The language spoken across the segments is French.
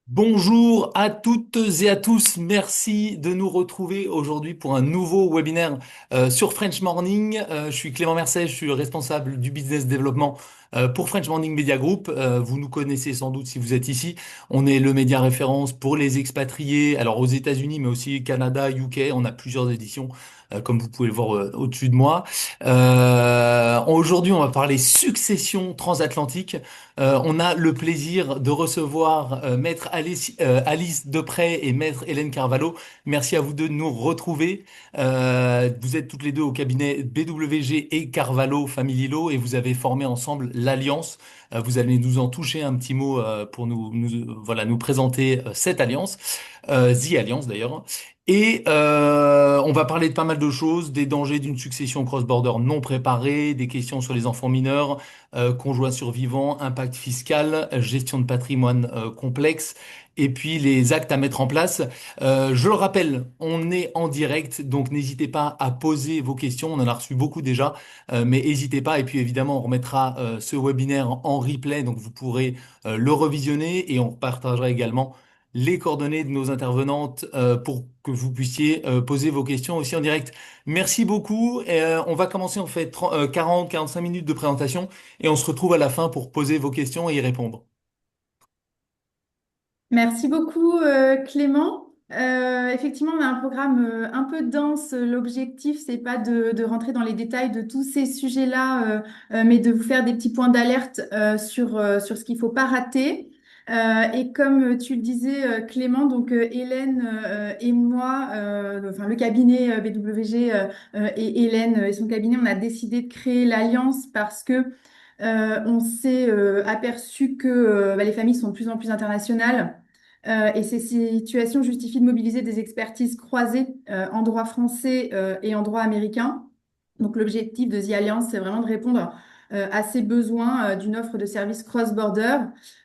Bonjour à toutes et à tous, merci de nous retrouver aujourd'hui pour un nouveau webinaire sur French Morning. Je suis Clément Mercet, je suis le responsable du business développement pour French Morning Media Group. Vous nous connaissez sans doute si vous êtes ici. On est le média référence pour les expatriés, alors aux États-Unis mais aussi Canada, UK. On a plusieurs éditions comme vous pouvez le voir au-dessus de moi. Aujourd'hui, on va parler succession transatlantique. On a le plaisir de recevoir Maître Alice Deprez et Maître Hélène Carvalho. Merci à vous deux de nous retrouver. Vous êtes toutes les deux au cabinet BWG et Carvalho Family Law et vous avez formé ensemble l'Alliance. Vous allez nous en toucher un petit mot pour voilà, nous présenter cette alliance, The Alliance d'ailleurs. Et on va parler de pas mal de choses, des dangers d'une succession cross-border non préparée, des questions sur les enfants mineurs, conjoints survivants, impact fiscal, gestion de patrimoine complexe, et puis les actes à mettre en place. Je le rappelle, on est en direct, donc n'hésitez pas à poser vos questions. On en a reçu beaucoup déjà, mais n'hésitez pas. Et puis évidemment, on remettra ce webinaire en replay, donc vous pourrez le revisionner et on partagera également les coordonnées de nos intervenantes pour que vous puissiez poser vos questions aussi en direct. Merci beaucoup. On va commencer en fait 40-45 minutes de présentation et on se retrouve à la fin pour poser vos questions et y répondre. Merci beaucoup, Clément. Effectivement, on a un programme un peu dense. L'objectif, c'est pas de rentrer dans les détails de tous ces sujets-là, mais de vous faire des petits points d'alerte sur ce qu'il faut pas rater. Et comme tu le disais, Clément, donc Hélène et moi, enfin le cabinet BWG et Hélène et son cabinet, on a décidé de créer l'Alliance parce que on s'est aperçu que les familles sont de plus en plus internationales et ces situations justifient de mobiliser des expertises croisées en droit français et en droit américain. Donc l'objectif de The Alliance, c'est vraiment de répondre à ces besoins d'une offre de services cross-border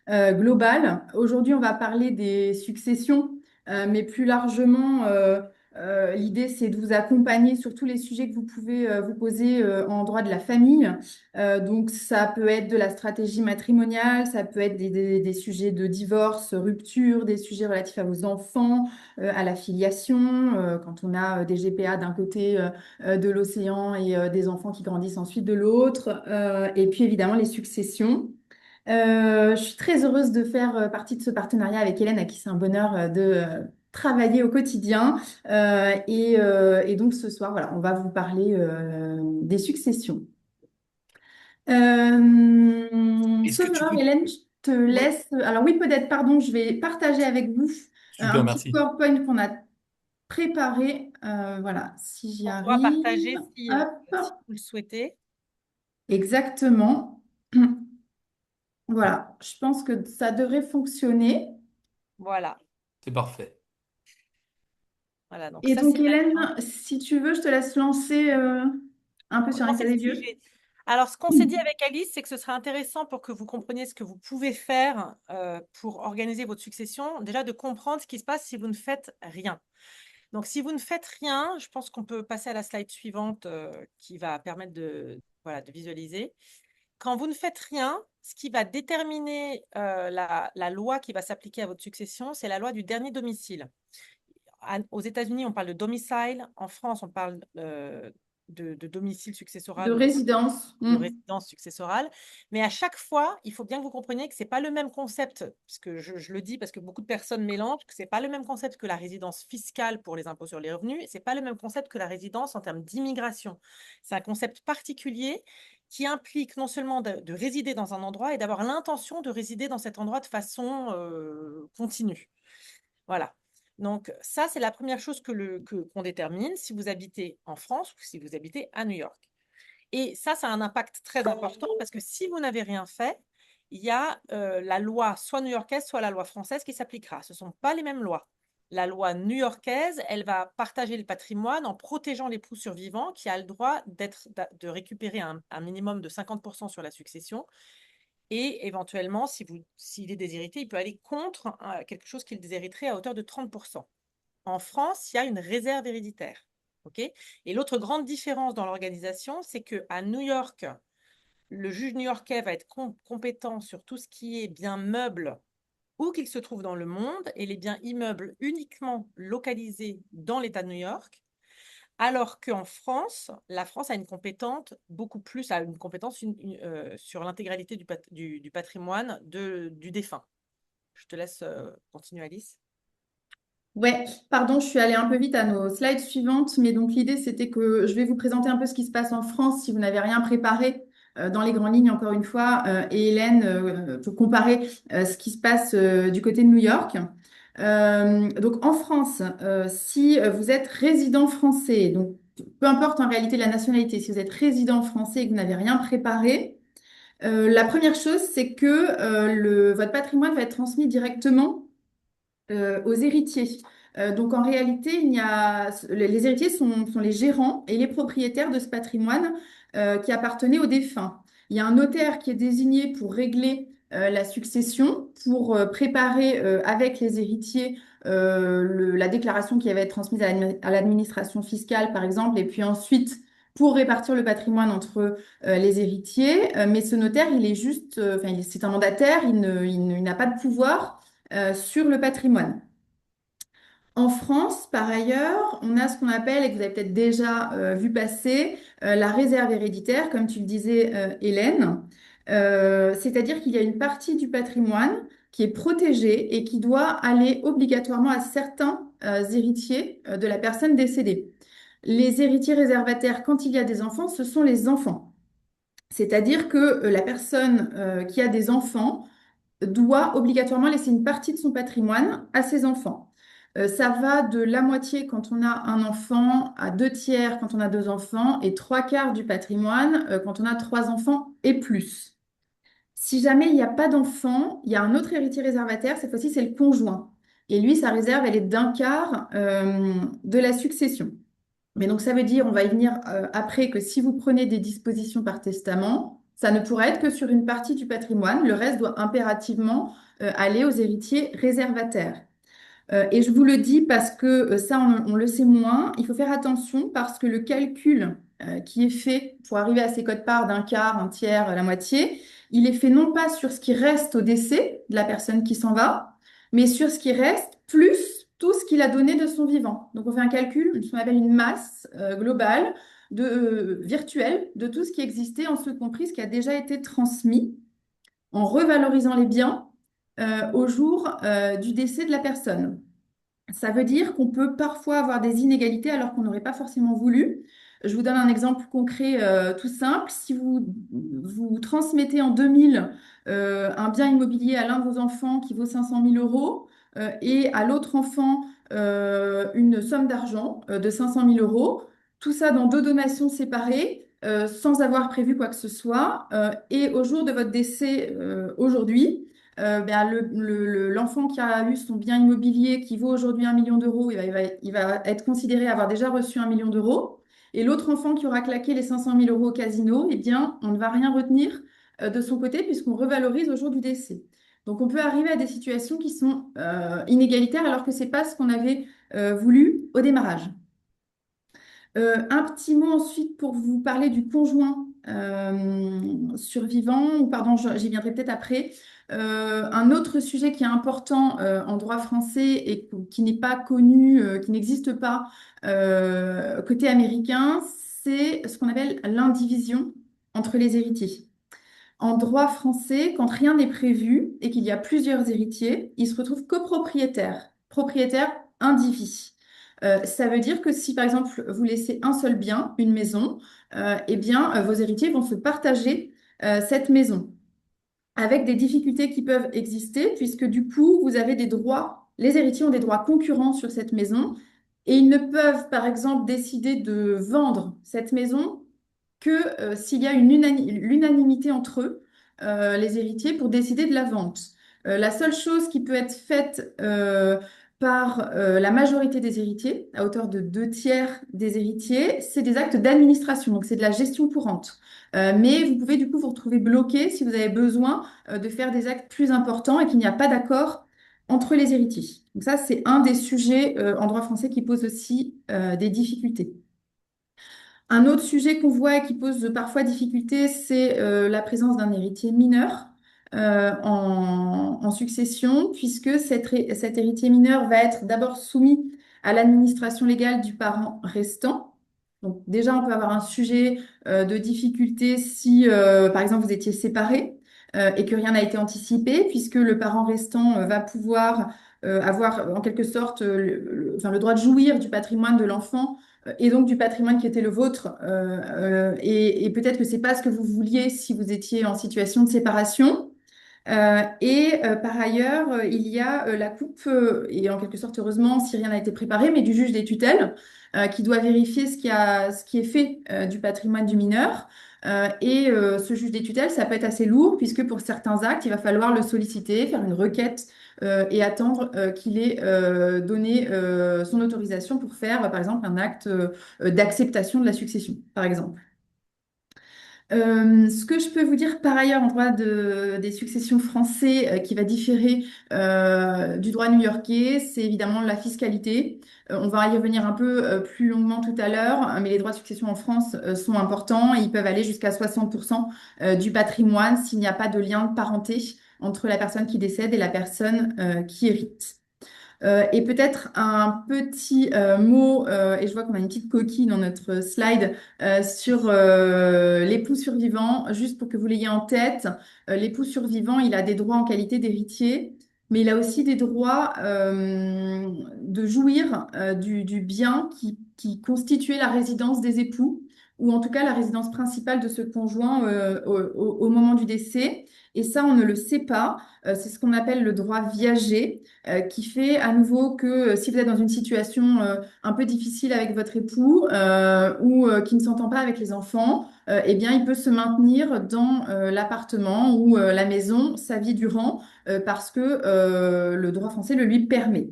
globale. Aujourd'hui, on va parler des successions, mais plus largement, l'idée, c'est de vous accompagner sur tous les sujets que vous pouvez vous poser en droit de la famille. Donc, ça peut être de la stratégie matrimoniale, ça peut être des sujets de divorce, rupture, des sujets relatifs à vos enfants, à la filiation, quand on a des GPA d'un côté de l'océan et des enfants qui grandissent ensuite de l'autre, et puis évidemment les successions. Je suis très heureuse de faire partie de ce partenariat avec Hélène, à qui c'est un bonheur de travailler au quotidien. Et donc ce soir, voilà, on va vous parler des successions. Est-ce que Sauf tu erreur, peux... Hélène, je te Ouais, laisse. Alors oui, peut-être, pardon, je vais partager avec vous super, un petit merci. PowerPoint qu'on a préparé. Voilà, si j'y On pourra arrive. partager Hop, si vous le souhaitez. exactement. Voilà, je pense que ça devrait fonctionner. Voilà. C'est parfait. Voilà, donc Et ça, donc, c'est Hélène, l'alliance. si tu veux, je te laisse lancer un peu sur un Commencer état le des lieux. sujet. Alors, ce qu'on s'est dit avec Alice, c'est que ce serait intéressant pour que vous compreniez ce que vous pouvez faire pour organiser votre succession, déjà de comprendre ce qui se passe si vous ne faites rien. Donc, si vous ne faites rien, je pense qu'on peut passer à la slide suivante qui va permettre voilà, de visualiser. Quand vous ne faites rien, ce qui va déterminer la loi qui va s'appliquer à votre succession, c'est la loi du dernier domicile. Aux États-Unis, on parle de domicile. En France, on parle de domicile De successoral ou résidence. de résidence successorale. Mais à chaque fois, il faut bien que vous compreniez que ce n'est pas le même concept, parce que je le dis parce que beaucoup de personnes mélangent, que ce n'est pas le même concept que la résidence fiscale pour les impôts sur les revenus, et ce n'est pas le même concept que la résidence en termes d'immigration. C'est un concept particulier qui implique non seulement de résider dans un endroit et d'avoir l'intention de résider dans cet endroit de façon continue. Voilà. Donc, ça, c'est la première chose qu'on détermine si vous habitez en France ou si vous habitez à New York. Et ça a un impact très important parce que si vous n'avez rien fait, il y a la loi soit new-yorkaise, soit la loi française qui s'appliquera. Ce ne sont pas les mêmes lois. La loi new-yorkaise, elle va partager le patrimoine en protégeant l'époux survivant qui a le droit de récupérer un minimum de 50% sur la succession. Et éventuellement, s'il est déshérité, il peut aller contre quelque chose qu'il déshériterait à hauteur de 30%. En France, il y a une réserve héréditaire. Okay, et l'autre grande différence dans l'organisation, c'est qu'à New York, le juge new-yorkais va être compétent sur tout ce qui est bien meuble où qu'ils se trouvent dans le monde, et les biens immeubles uniquement localisés dans l'État de New York, alors qu'en France, la France a une compétence beaucoup plus, a une compétence sur l'intégralité du patrimoine du défunt. Je te laisse continuer, Alice. Ouais, pardon, je suis allée un peu vite à nos slides suivantes, mais donc l'idée c'était que je vais vous présenter un peu ce qui se passe en France si vous n'avez rien préparé dans les grandes lignes encore une fois, et Hélène pour comparer ce qui se passe du côté de New York. Donc en France, si vous êtes résident français, donc peu importe en réalité la nationalité, si vous êtes résident français et que vous n'avez rien préparé, la première chose c'est que votre patrimoine va être transmis directement aux héritiers. Donc en réalité, les héritiers sont les gérants et les propriétaires de ce patrimoine qui appartenait aux défunts. Il y a un notaire qui est désigné pour régler la succession, pour préparer avec les héritiers la déclaration qui va être transmise à l'administration fiscale, par exemple, et puis ensuite pour répartir le patrimoine entre les héritiers. Mais ce notaire, il est juste, c'est un mandataire, il n'a pas de pouvoir sur le patrimoine. En France, par ailleurs, on a ce qu'on appelle, et que vous avez peut-être déjà vu passer, la réserve héréditaire, comme tu le disais, Hélène. C'est-à-dire qu'il y a une partie du patrimoine qui est protégée et qui doit aller obligatoirement à certains héritiers de la personne décédée. Les héritiers réservataires, quand il y a des enfants, ce sont les enfants. C'est-à-dire que la personne qui a des enfants doit obligatoirement laisser une partie de son patrimoine à ses enfants. Ça va de la moitié quand on a un enfant, à deux tiers quand on a deux enfants, et trois quarts du patrimoine quand on a trois enfants et plus. Si jamais il n'y a pas d'enfant, il y a un autre héritier réservataire, cette fois-ci c'est le conjoint. Et lui, sa réserve, elle est d'un quart de la succession. Mais donc ça veut dire, on va y venir après, que si vous prenez des dispositions par testament, ça ne pourra être que sur une partie du patrimoine. Le reste doit impérativement aller aux héritiers réservataires. Et je vous le dis parce que ça, on le sait moins. Il faut faire attention parce que le calcul qui est fait pour arriver à ces cotes-parts d'un quart, un tiers, la moitié, il est fait non pas sur ce qui reste au décès de la personne qui s'en va, mais sur ce qui reste plus tout ce qu'il a donné de son vivant. Donc on fait un calcul, ce qu'on appelle une masse globale virtuelle de tout ce qui existait, en ce compris ce qui a déjà été transmis, en revalorisant les biens au jour du décès de la personne. Ça veut dire qu'on peut parfois avoir des inégalités alors qu'on n'aurait pas forcément voulu. Je vous donne un exemple concret tout simple. Si vous transmettez en 2000 un bien immobilier à l'un de vos enfants qui vaut 500 000 euros et à l'autre enfant une somme d'argent de 500 000 euros, tout ça dans deux donations séparées, sans avoir prévu quoi que ce soit, et au jour de votre décès aujourd'hui, ben, l'enfant qui a eu son bien immobilier qui vaut aujourd'hui 1 million d'euros, il va être considéré avoir déjà reçu 1 million d'euros. Et l'autre enfant qui aura claqué les 500 000 euros au casino, eh bien, on ne va rien retenir de son côté puisqu'on revalorise au jour du décès. Donc, on peut arriver à des situations qui sont inégalitaires alors que ce n'est pas ce qu'on avait voulu au démarrage. Un petit mot ensuite pour vous parler du conjoint survivant, ou pardon, j'y viendrai peut-être après. Un autre sujet qui est important en droit français et qui n'est pas connu, qui n'existe pas côté américain, c'est ce qu'on appelle l'indivision entre les héritiers. En droit français, quand rien n'est prévu et qu'il y a plusieurs héritiers, ils se retrouvent copropriétaires, propriétaires indivis. Ça veut dire que si par exemple vous laissez un seul bien, une maison, eh bien vos héritiers vont se partager cette maison avec des difficultés qui peuvent exister puisque du coup vous avez des droits, les héritiers ont des droits concurrents sur cette maison et ils ne peuvent par exemple décider de vendre cette maison que s'il y a l'unanimité entre eux, les héritiers, pour décider de la vente. La seule chose qui peut être faite par la majorité des héritiers, à hauteur de deux tiers des héritiers, c'est des actes d'administration, donc c'est de la gestion courante. Mais vous pouvez du coup vous retrouver bloqué si vous avez besoin de faire des actes plus importants et qu'il n'y a pas d'accord entre les héritiers. Donc ça, c'est un des sujets en droit français qui pose aussi des difficultés. Un autre sujet qu'on voit et qui pose parfois difficulté, c'est la présence d'un héritier mineur. en succession, puisque cet héritier mineur va être d'abord soumis à l'administration légale du parent restant. Donc déjà, on peut avoir un sujet de difficulté si, par exemple, vous étiez séparés et que rien n'a été anticipé, puisque le parent restant va pouvoir avoir en quelque sorte enfin, le droit de jouir du patrimoine de l'enfant et donc du patrimoine qui était le vôtre. Et peut-être que c'est pas ce que vous vouliez si vous étiez en situation de séparation. Par ailleurs, il y a la coupe, et en quelque sorte, heureusement, si rien n'a été préparé, mais du juge des tutelles, qui doit vérifier ce qui est fait du patrimoine du mineur. Ce juge des tutelles, ça peut être assez lourd, puisque pour certains actes, il va falloir le solliciter, faire une requête et attendre qu'il ait donné son autorisation pour faire, par exemple, un acte d'acceptation de la succession, par exemple. Ce que je peux vous dire par ailleurs en droit des successions français qui va différer du droit new-yorkais, c'est évidemment la fiscalité. On va y revenir un peu plus longuement tout à l'heure, mais les droits de succession en France sont importants et ils peuvent aller jusqu'à 60% du patrimoine s'il n'y a pas de lien de parenté entre la personne qui décède et la personne qui hérite. Et peut-être un petit mot, et je vois qu'on a une petite coquille dans notre slide sur l'époux survivant, juste pour que vous l'ayez en tête. L'époux survivant, il a des droits en qualité d'héritier, mais il a aussi des droits de jouir du bien qui constituait la résidence des époux, ou en tout cas la résidence principale de ce conjoint au moment du décès. Et ça, on ne le sait pas. C'est ce qu'on appelle le droit viager qui fait à nouveau que si vous êtes dans une situation un peu difficile avec votre époux ou qui ne s'entend pas avec les enfants, eh bien, il peut se maintenir dans l'appartement ou la maison sa vie durant parce que le droit français le lui permet.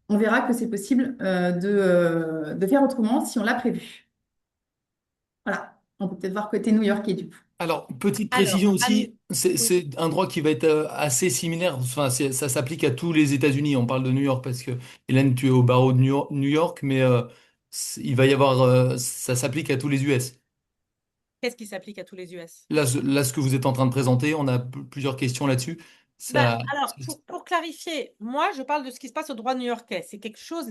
On verra que c'est possible de faire autrement si on l'a prévu. Voilà. On peut peut-être voir côté new-yorkais du coup. Alors, petite Alors, précision Anne, aussi, oui. c'est un droit qui va être assez similaire. Enfin, ça s'applique à tous les États-Unis. On parle de New York parce que Hélène, tu es au barreau de New York, mais il va y avoir, ça s'applique à tous les US. Qu'est-ce qui s'applique à tous les US? Là, ce que vous êtes en train de présenter, on a plusieurs questions là-dessus. Bah, Ça, alors, pour clarifier, moi, je parle de ce qui se passe au droit new-yorkais. C'est quelque chose,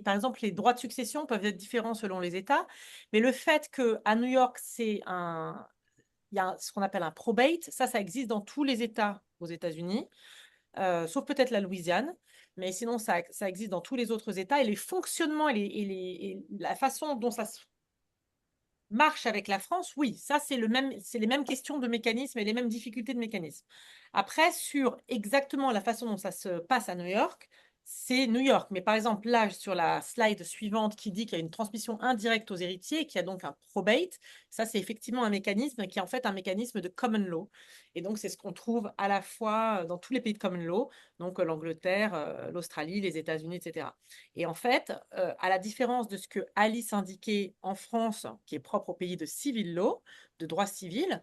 par exemple, les droits de succession peuvent être différents selon les États, mais le fait qu'à New York, il y a ce qu'on appelle un probate, ça existe dans tous les États aux États-Unis, sauf peut-être la Louisiane, mais sinon, ça existe dans tous les autres États, et les fonctionnements et la façon dont ça se marche avec la France, oui, ça c'est les mêmes questions de mécanisme et les mêmes difficultés de mécanisme. Après, sur exactement la façon dont ça se passe à New York, c'est New York. Mais par exemple, là, sur la slide suivante qui dit qu'il y a une transmission indirecte aux héritiers et qu'il y a donc un probate, ça c'est effectivement un mécanisme qui est en fait un mécanisme de common law. Et donc c'est ce qu'on trouve à la fois dans tous les pays de common law, donc l'Angleterre, l'Australie, les États-Unis, etc. Et en fait, à la différence de ce que Alice indiquait en France, qui est propre au pays de civil law, de droit civil,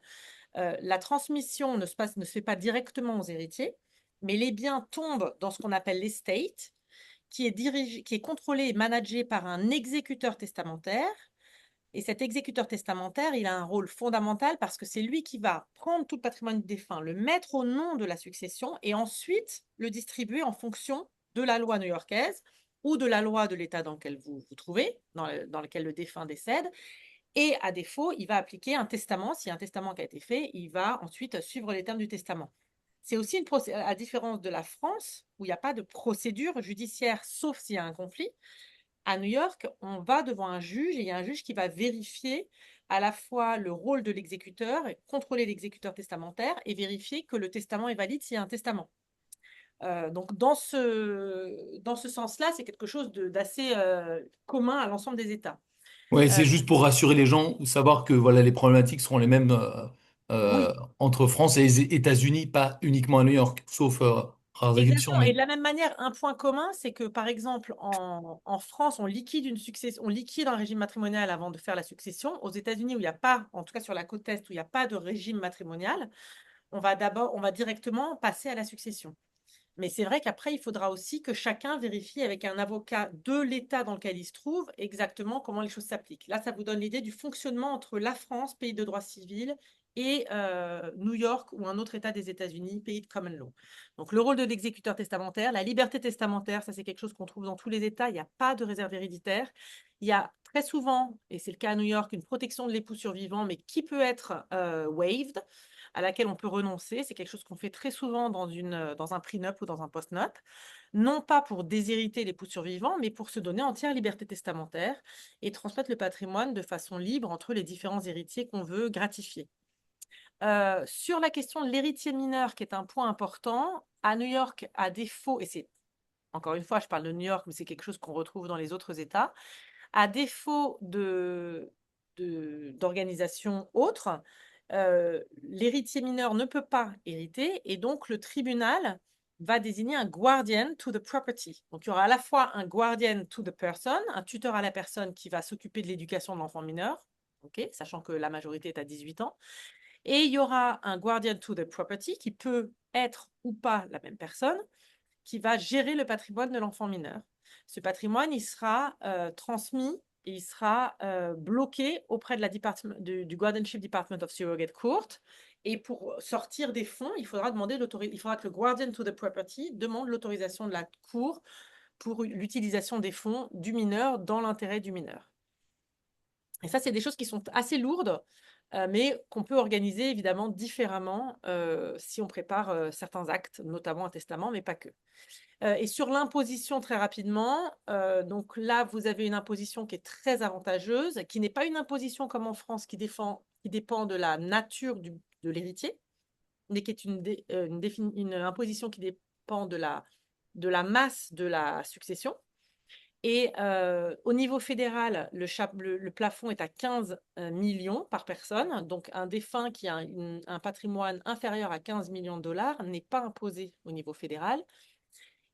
la transmission ne se fait pas directement aux héritiers, mais les biens tombent dans ce qu'on appelle l'estate, qui est contrôlé et managé par un exécuteur testamentaire. Et cet exécuteur testamentaire, il a un rôle fondamental parce que c'est lui qui va prendre tout le patrimoine du défunt, le mettre au nom de la succession et ensuite le distribuer en fonction de la loi new-yorkaise ou de la loi de l'État dans lequel vous vous trouvez, dans lequel le défunt décède. Et à défaut, il va appliquer un testament. S'il y a un testament qui a été fait, il va ensuite suivre les termes du testament. C'est aussi à différence de la France, où il n'y a pas de procédure judiciaire, sauf s'il y a un conflit. À New York, on va devant un juge et il y a un juge qui va vérifier à la fois le rôle de l'exécuteur, contrôler l'exécuteur testamentaire et vérifier que le testament est valide s'il y a un testament. Donc, dans ce sens-là, c'est quelque chose d'assez commun à l'ensemble des États. ouais, Euh, c'est juste pour rassurer les gens, savoir que voilà, les problématiques seront les mêmes oui, entre France et les États-Unis, pas uniquement à New York, sauf rares exceptions. exactement. Et Mais de la même manière, un point commun, c'est que par exemple, en France, on liquide on liquide un régime matrimonial avant de faire la succession. Aux États-Unis, où il n'y a pas, en tout cas sur la côte Est, où il n'y a pas de régime matrimonial, on va directement passer à la succession. Mais c'est vrai qu'après, il faudra aussi que chacun vérifie avec un avocat de l'État dans lequel il se trouve exactement comment les choses s'appliquent. Là, ça vous donne l'idée du fonctionnement entre la France, pays de droit civil, et New York ou un autre État des États-Unis, pays de common law. Donc le rôle de l'exécuteur testamentaire, la liberté testamentaire, ça c'est quelque chose qu'on trouve dans tous les États, il n'y a pas de réserve héréditaire. Il y a très souvent, et c'est le cas à New York, une protection de l'époux survivant, mais qui peut être waived, à laquelle on peut renoncer. C'est quelque chose qu'on fait très souvent dans un prenup ou dans un postnup, non pas pour déshériter l'époux survivant, mais pour se donner entière liberté testamentaire et transmettre le patrimoine de façon libre entre les différents héritiers qu'on veut gratifier. Sur la question de l'héritier mineur, qui est un point important, à New York, à défaut, et c'est encore une fois, je parle de New York, mais c'est quelque chose qu'on retrouve dans les autres États, à défaut d'organisation autre, l'héritier mineur ne peut pas hériter et donc le tribunal va désigner un guardian to the property. Donc il y aura à la fois un guardian to the person, un tuteur à la personne qui va s'occuper de l'éducation de l'enfant mineur, okay, sachant que la majorité est à 18 ans, et il y aura un guardian to the property qui peut être ou pas la même personne, qui va gérer le patrimoine de l'enfant mineur. Ce patrimoine, il sera transmis et il sera bloqué auprès de du Guardianship Department of Surrogate Court. Et pour sortir des fonds, il faudra que le Guardian to the Property demande l'autorisation de la Cour pour l'utilisation des fonds du mineur dans l'intérêt du mineur. Et ça, c'est des choses qui sont assez lourdes, mais qu'on peut organiser évidemment différemment si on prépare certains actes, notamment un testament, mais pas que. Et sur l'imposition, très rapidement, donc là, vous avez une imposition qui est très avantageuse, qui n'est pas une imposition comme en France qui dépend de la nature de l'héritier, mais qui est une imposition qui dépend de la masse de la succession. Et au niveau fédéral, le plafond est à 15 millions par personne. Donc, un défunt qui a un patrimoine inférieur à 15 millions de dollars n'est pas imposé au niveau fédéral.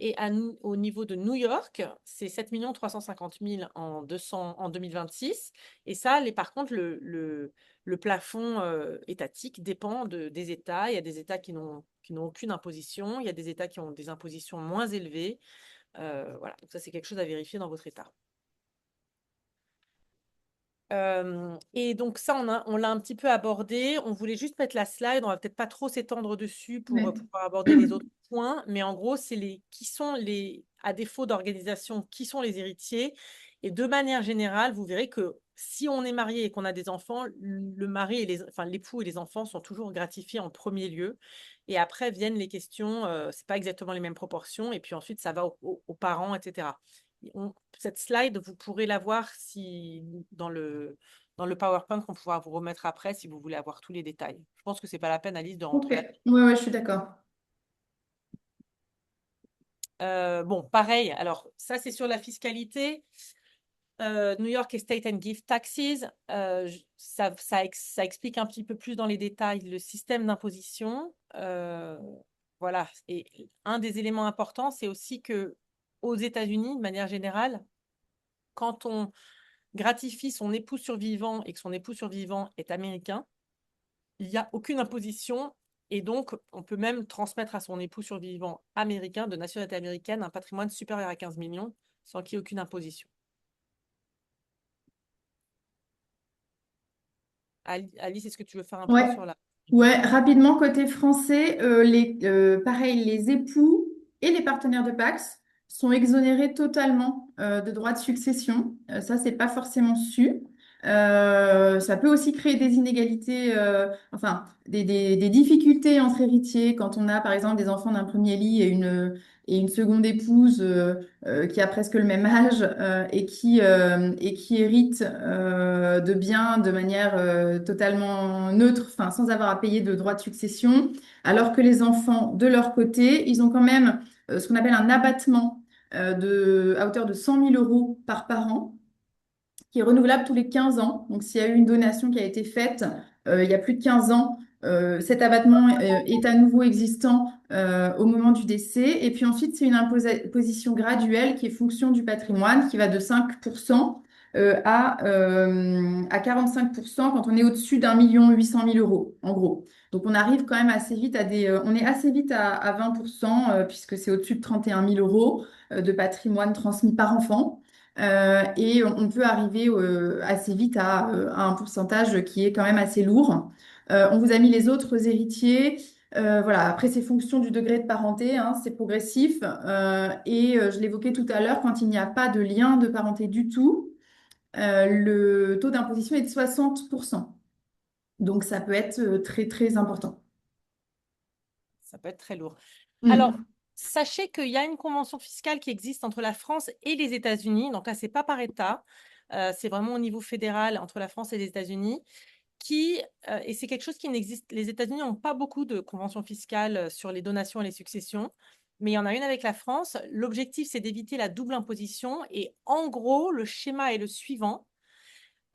Et au niveau de New York, c'est 7 350 000 en 2026. Et ça, par contre, le plafond étatique dépend des États. Il y a des États qui n'ont aucune imposition. Il y a des États qui ont des impositions moins élevées. Voilà, donc ça, c'est quelque chose à vérifier dans votre État. Et donc ça, on l'a un petit peu abordé. On voulait juste mettre la slide. On va peut-être pas trop s'étendre dessus pour Ouais. pouvoir aborder les autres points. Mais en gros, c'est à défaut d'organisation, qui sont les héritiers. Et de manière générale, vous verrez que si on est marié et qu'on a des enfants, le mari enfin, l'époux et les enfants sont toujours gratifiés en premier lieu. Et après viennent les questions. C'est pas exactement les mêmes proportions. Et puis ensuite, ça va aux parents, etc. Cette slide, vous pourrez la voir dans le PowerPoint qu'on pourra vous remettre après si vous voulez avoir tous les détails. Je pense que c'est pas la peine, Alice, de Ok. rentrer là. Ouais, je suis d'accord. Bon, pareil. Alors, ça, c'est sur la fiscalité. New York Estate and Gift Taxes. Ça explique un petit peu plus dans les détails le système d'imposition. Voilà. Et un des éléments importants, c'est aussi que aux États-Unis, de manière générale, quand on gratifie son époux survivant et que son époux survivant est américain, il n'y a aucune imposition et donc on peut même transmettre à son époux survivant américain de nationalité américaine un patrimoine supérieur à 15 millions sans qu'il y ait aucune imposition. Alice, est-ce que tu veux faire un point Ouais. sur la... Ouais, rapidement, côté français, pareil, les époux et les partenaires de Pacs sont exonérés totalement de droits de succession. Ça, c'est pas forcément su. Ça peut aussi créer des inégalités, enfin, des difficultés entre héritiers quand on a, par exemple, des enfants d'un premier lit et une seconde épouse qui a presque le même âge et qui hérite de biens de manière totalement neutre, enfin, sans avoir à payer de droits de succession, alors que les enfants, de leur côté, ils ont quand même ce qu'on appelle un abattement à hauteur de 100 000 euros par parent qui est renouvelable tous les 15 ans. Donc, s'il y a eu une donation qui a été faite il y a plus de 15 ans, cet abattement est à nouveau existant au moment du décès. Et puis ensuite, c'est une imposition graduelle qui est fonction du patrimoine, qui va de 5% à 45% quand on est au-dessus d'1 800 000 euros, en gros. Donc, on arrive quand même assez vite on est assez vite à 20%, puisque c'est au-dessus de 31 000 euros de patrimoine transmis par enfant. Et on peut arriver assez vite à un pourcentage qui est quand même assez lourd. On vous a mis les autres héritiers. Voilà, après, c'est fonction du degré de parenté, hein, c'est progressif. Je l'évoquais tout à l'heure, quand il n'y a pas de lien de parenté du tout, le taux d'imposition est de 60%. Donc, ça peut être très, très important. Ça peut être très lourd. Alors, Mm. sachez qu'il y a une convention fiscale qui existe entre la France et les États-Unis. Donc là, c'est pas par État, c'est vraiment au niveau fédéral entre la France et les États-Unis. Et c'est quelque chose qui n'existe. Les États-Unis n'ont pas beaucoup de conventions fiscales sur les donations et les successions, mais il y en a une avec la France. L'objectif, c'est d'éviter la double imposition. Et en gros, le schéma est le suivant.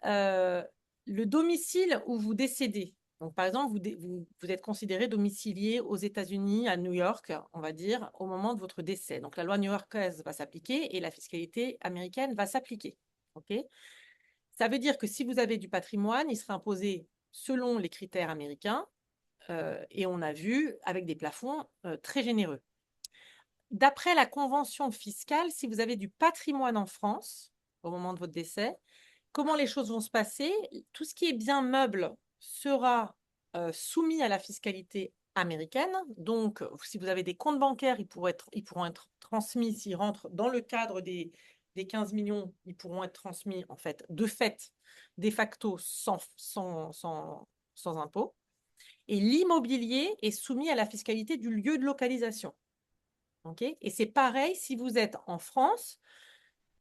Euh, le domicile où vous décédez. Donc, par exemple, vous êtes considéré domicilié aux États-Unis, à New York, on va dire, au moment de votre décès. Donc, la loi new-yorkaise va s'appliquer et la fiscalité américaine va s'appliquer. OK? Ça veut dire que si vous avez du patrimoine, il sera imposé selon les critères américains et on a vu avec des plafonds très généreux. D'après la convention fiscale, si vous avez du patrimoine en France au moment de votre décès, comment les choses vont se passer? Tout ce qui est bien meuble sera soumis à la fiscalité américaine. Donc, si vous avez des comptes bancaires, ils pourront être transmis s'ils rentrent dans le cadre des 15 millions, ils pourront être transmis en fait, de fait, de facto, sans impôt. Et l'immobilier est soumis à la fiscalité du lieu de localisation. Okay, et c'est pareil si vous êtes en France.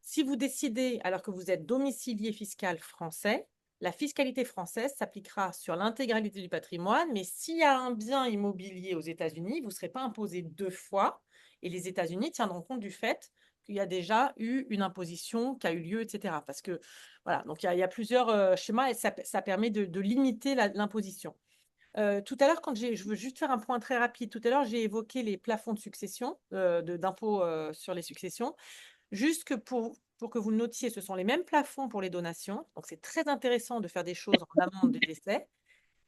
Si vous décidez, alors que vous êtes domicilié fiscal français, la fiscalité française s'appliquera sur l'intégralité du patrimoine, mais s'il y a un bien immobilier aux États-Unis, vous ne serez pas imposé deux fois, et les États-Unis tiendront compte du fait qu'il y a déjà eu une imposition qui a eu lieu, etc. Parce que, voilà, donc il y a plusieurs schémas et ça permet de limiter l'imposition. Tout à l'heure, je veux juste faire un point très rapide. Tout à l'heure, j'ai évoqué les plafonds de succession, d'impôt sur les successions. Juste que pour que vous le notiez, ce sont les mêmes plafonds pour les donations. Donc, c'est très intéressant de faire des choses en amont du décès.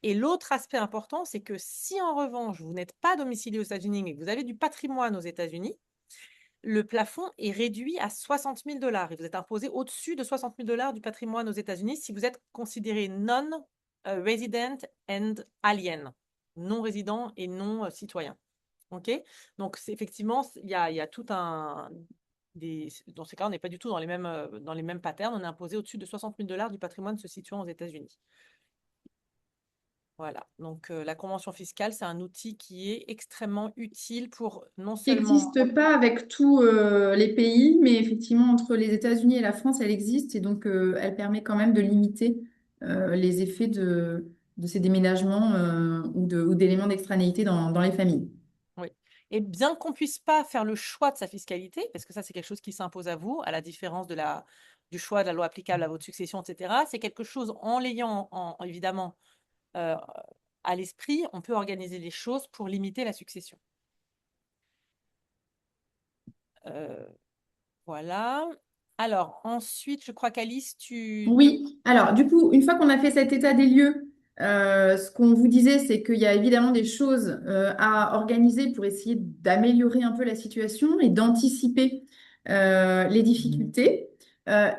Et l'autre aspect important, c'est que si en revanche, vous n'êtes pas domicilié aux États-Unis, mais que vous avez du patrimoine aux États-Unis, le plafond est réduit à 60 000 dollars et vous êtes imposé au-dessus de 60 000 dollars du patrimoine aux États-Unis si vous êtes considéré non-resident and alien, non résident et non citoyen. OK? Donc, effectivement, il y a tout un. Dans ces cas, on n'est pas du tout dans les mêmes patterns. On est imposé au-dessus de 60 000 dollars du patrimoine se situant aux États-Unis. Voilà. Donc, la convention fiscale, c'est un outil qui est extrêmement utile pour non Qui seulement. n'existe pas avec tous les pays, mais effectivement, entre les États-Unis et la France, elle existe et donc elle permet quand même de limiter les effets de ces déménagements ou d'éléments d'extranéité dans les familles. Oui. Et bien qu'on puisse pas faire le choix de sa fiscalité, parce que ça, c'est quelque chose qui s'impose à vous, à la différence du choix de la loi applicable à votre succession, etc., c'est quelque chose en l'ayant évidemment euh, à l'esprit, on peut organiser les choses pour limiter la succession. Euh, voilà. Alors, ensuite, je crois qu'Alice, tu... Oui, alors du coup, une fois qu'on a fait cet état des lieux, ce qu'on vous disait, c'est qu'il y a évidemment des choses à organiser pour essayer d'améliorer un peu la situation et d'anticiper les difficultés.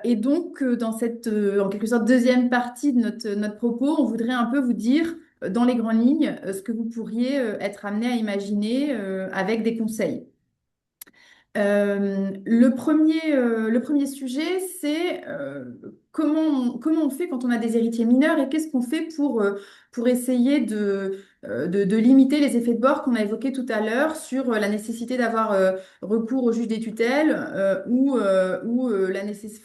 Et donc, dans cette, en quelque sorte, deuxième partie de notre propos, on voudrait un peu vous dire, dans les grandes lignes, ce que vous pourriez être amené à imaginer avec des conseils. Le premier sujet, c'est comment on fait quand on a des héritiers mineurs et qu'est-ce qu'on fait pour essayer de limiter les effets de bord qu'on a évoqués tout à l'heure sur la nécessité d'avoir recours au juge des tutelles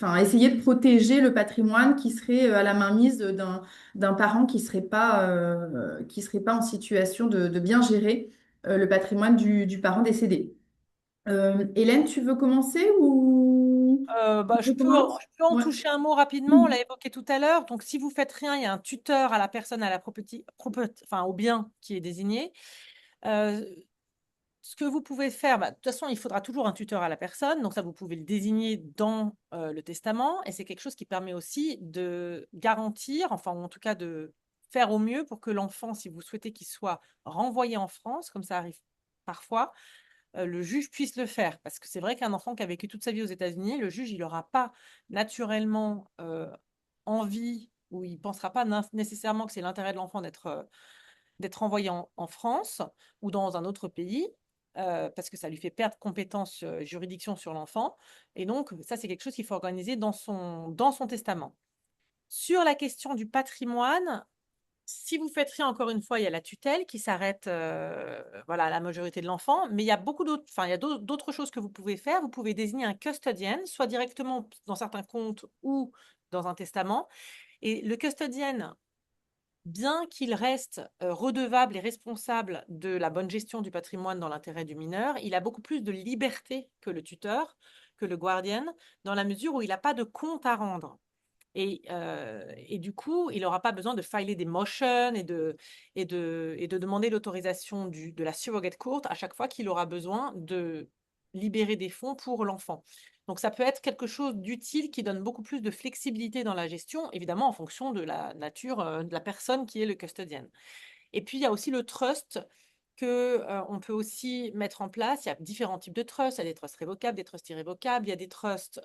enfin, essayer de protéger le patrimoine qui serait à la mainmise d'un parent qui serait pas en situation de bien gérer le patrimoine du parent décédé. Hélène, tu veux commencer ou Je je peux, commence? je peux en Ouais. toucher un mot rapidement, on l'a évoqué tout à l'heure. Donc, si vous faites rien, il y a un tuteur à la personne, à la enfin, au bien qui est désigné. Euh, Ce que vous pouvez faire, de toute façon, il faudra toujours un tuteur à la personne. Donc, ça, vous pouvez le désigner dans le testament. Et c'est quelque chose qui permet aussi de garantir, enfin, ou en tout cas de faire au mieux pour que l'enfant, si vous souhaitez qu'il soit renvoyé en France, comme ça arrive parfois, le juge puisse le faire. Parce que c'est vrai qu'un enfant qui a vécu toute sa vie aux États-Unis, le juge, il n'aura pas naturellement envie où il ne pensera pas nécessairement que c'est l'intérêt de l'enfant d'être envoyé en France ou dans un autre pays, parce que ça lui fait perdre compétence juridiction sur l'enfant. Et donc, ça, c'est quelque chose qu'il faut organiser dans son testament. Sur la question du patrimoine, si vous faites rien, encore une fois, il y a la tutelle qui s'arrête voilà, à la majorité de l'enfant, mais il y a beaucoup d'autres, enfin, il y a d'autres choses que vous pouvez faire. Vous pouvez désigner un custodian, soit directement dans certains comptes ou dans un testament. Et le custodian, bien qu'il reste redevable et responsable de la bonne gestion du patrimoine dans l'intérêt du mineur, il a beaucoup plus de liberté que le tuteur, que le guardian, dans la mesure où il n'a pas de compte à rendre. Et du coup, il n'aura pas besoin de filer des motions et de demander l'autorisation de la surrogate court à chaque fois qu'il aura besoin de libérer des fonds pour l'enfant. Donc, ça peut être quelque chose d'utile qui donne beaucoup plus de flexibilité dans la gestion, évidemment en fonction de la nature de la personne qui est le custodian. Et puis, il y a aussi le trust que on peut aussi mettre en place. Il y a différents types de trusts. Il y a des trusts révocables, des trusts irrévocables. Il y a des trusts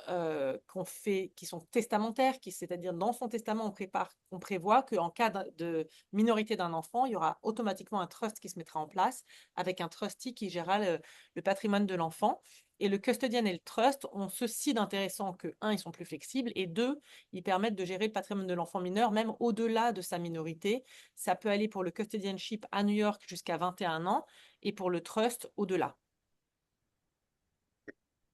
qu'on fait, qui sont testamentaires, c'est-à-dire dans son testament, on prévoit qu'en cas de minorité d'un enfant, il y aura automatiquement un trust qui se mettra en place avec un trustee qui gérera le patrimoine de l'enfant. Et le custodian et le trust ont ceci d'intéressant que, un, ils sont plus flexibles, et deux, ils permettent de gérer le patrimoine de l'enfant mineur, même au-delà de sa minorité. Ça peut aller pour le custodianship à New York jusqu'à 21 ans et pour le trust au-delà.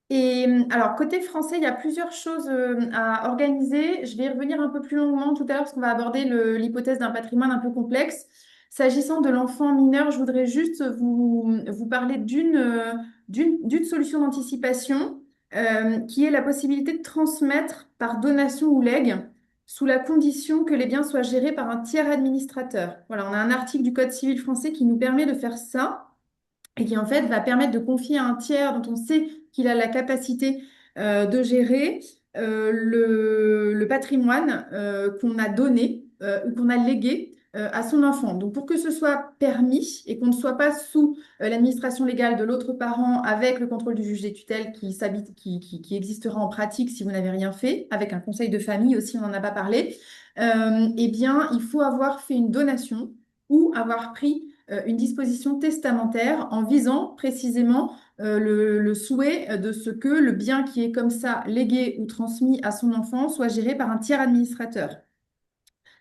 Et alors, côté français, il y a plusieurs choses à organiser. Je vais y revenir un peu plus longuement tout à l'heure parce qu'on va aborder l'hypothèse d'un patrimoine un peu complexe. S'agissant de l'enfant mineur, je voudrais juste vous parler d'une solution d'anticipation qui est la possibilité de transmettre par donation ou legs sous la condition que les biens soient gérés par un tiers administrateur. Voilà, on a un article du Code civil français qui nous permet de faire ça et qui en fait va permettre de confier à un tiers dont on sait qu'il a la capacité de gérer le patrimoine qu'on a donné ou qu'on a légué à son enfant. Donc pour que ce soit permis et qu'on ne soit pas sous l'administration légale de l'autre parent avec le contrôle du juge des tutelles qui existera en pratique si vous n'avez rien fait, avec un conseil de famille aussi, on n'en a pas parlé, eh bien il faut avoir fait une donation ou avoir pris une disposition testamentaire en visant précisément le souhait de ce que le bien qui est comme ça légué ou transmis à son enfant soit géré par un tiers administrateur.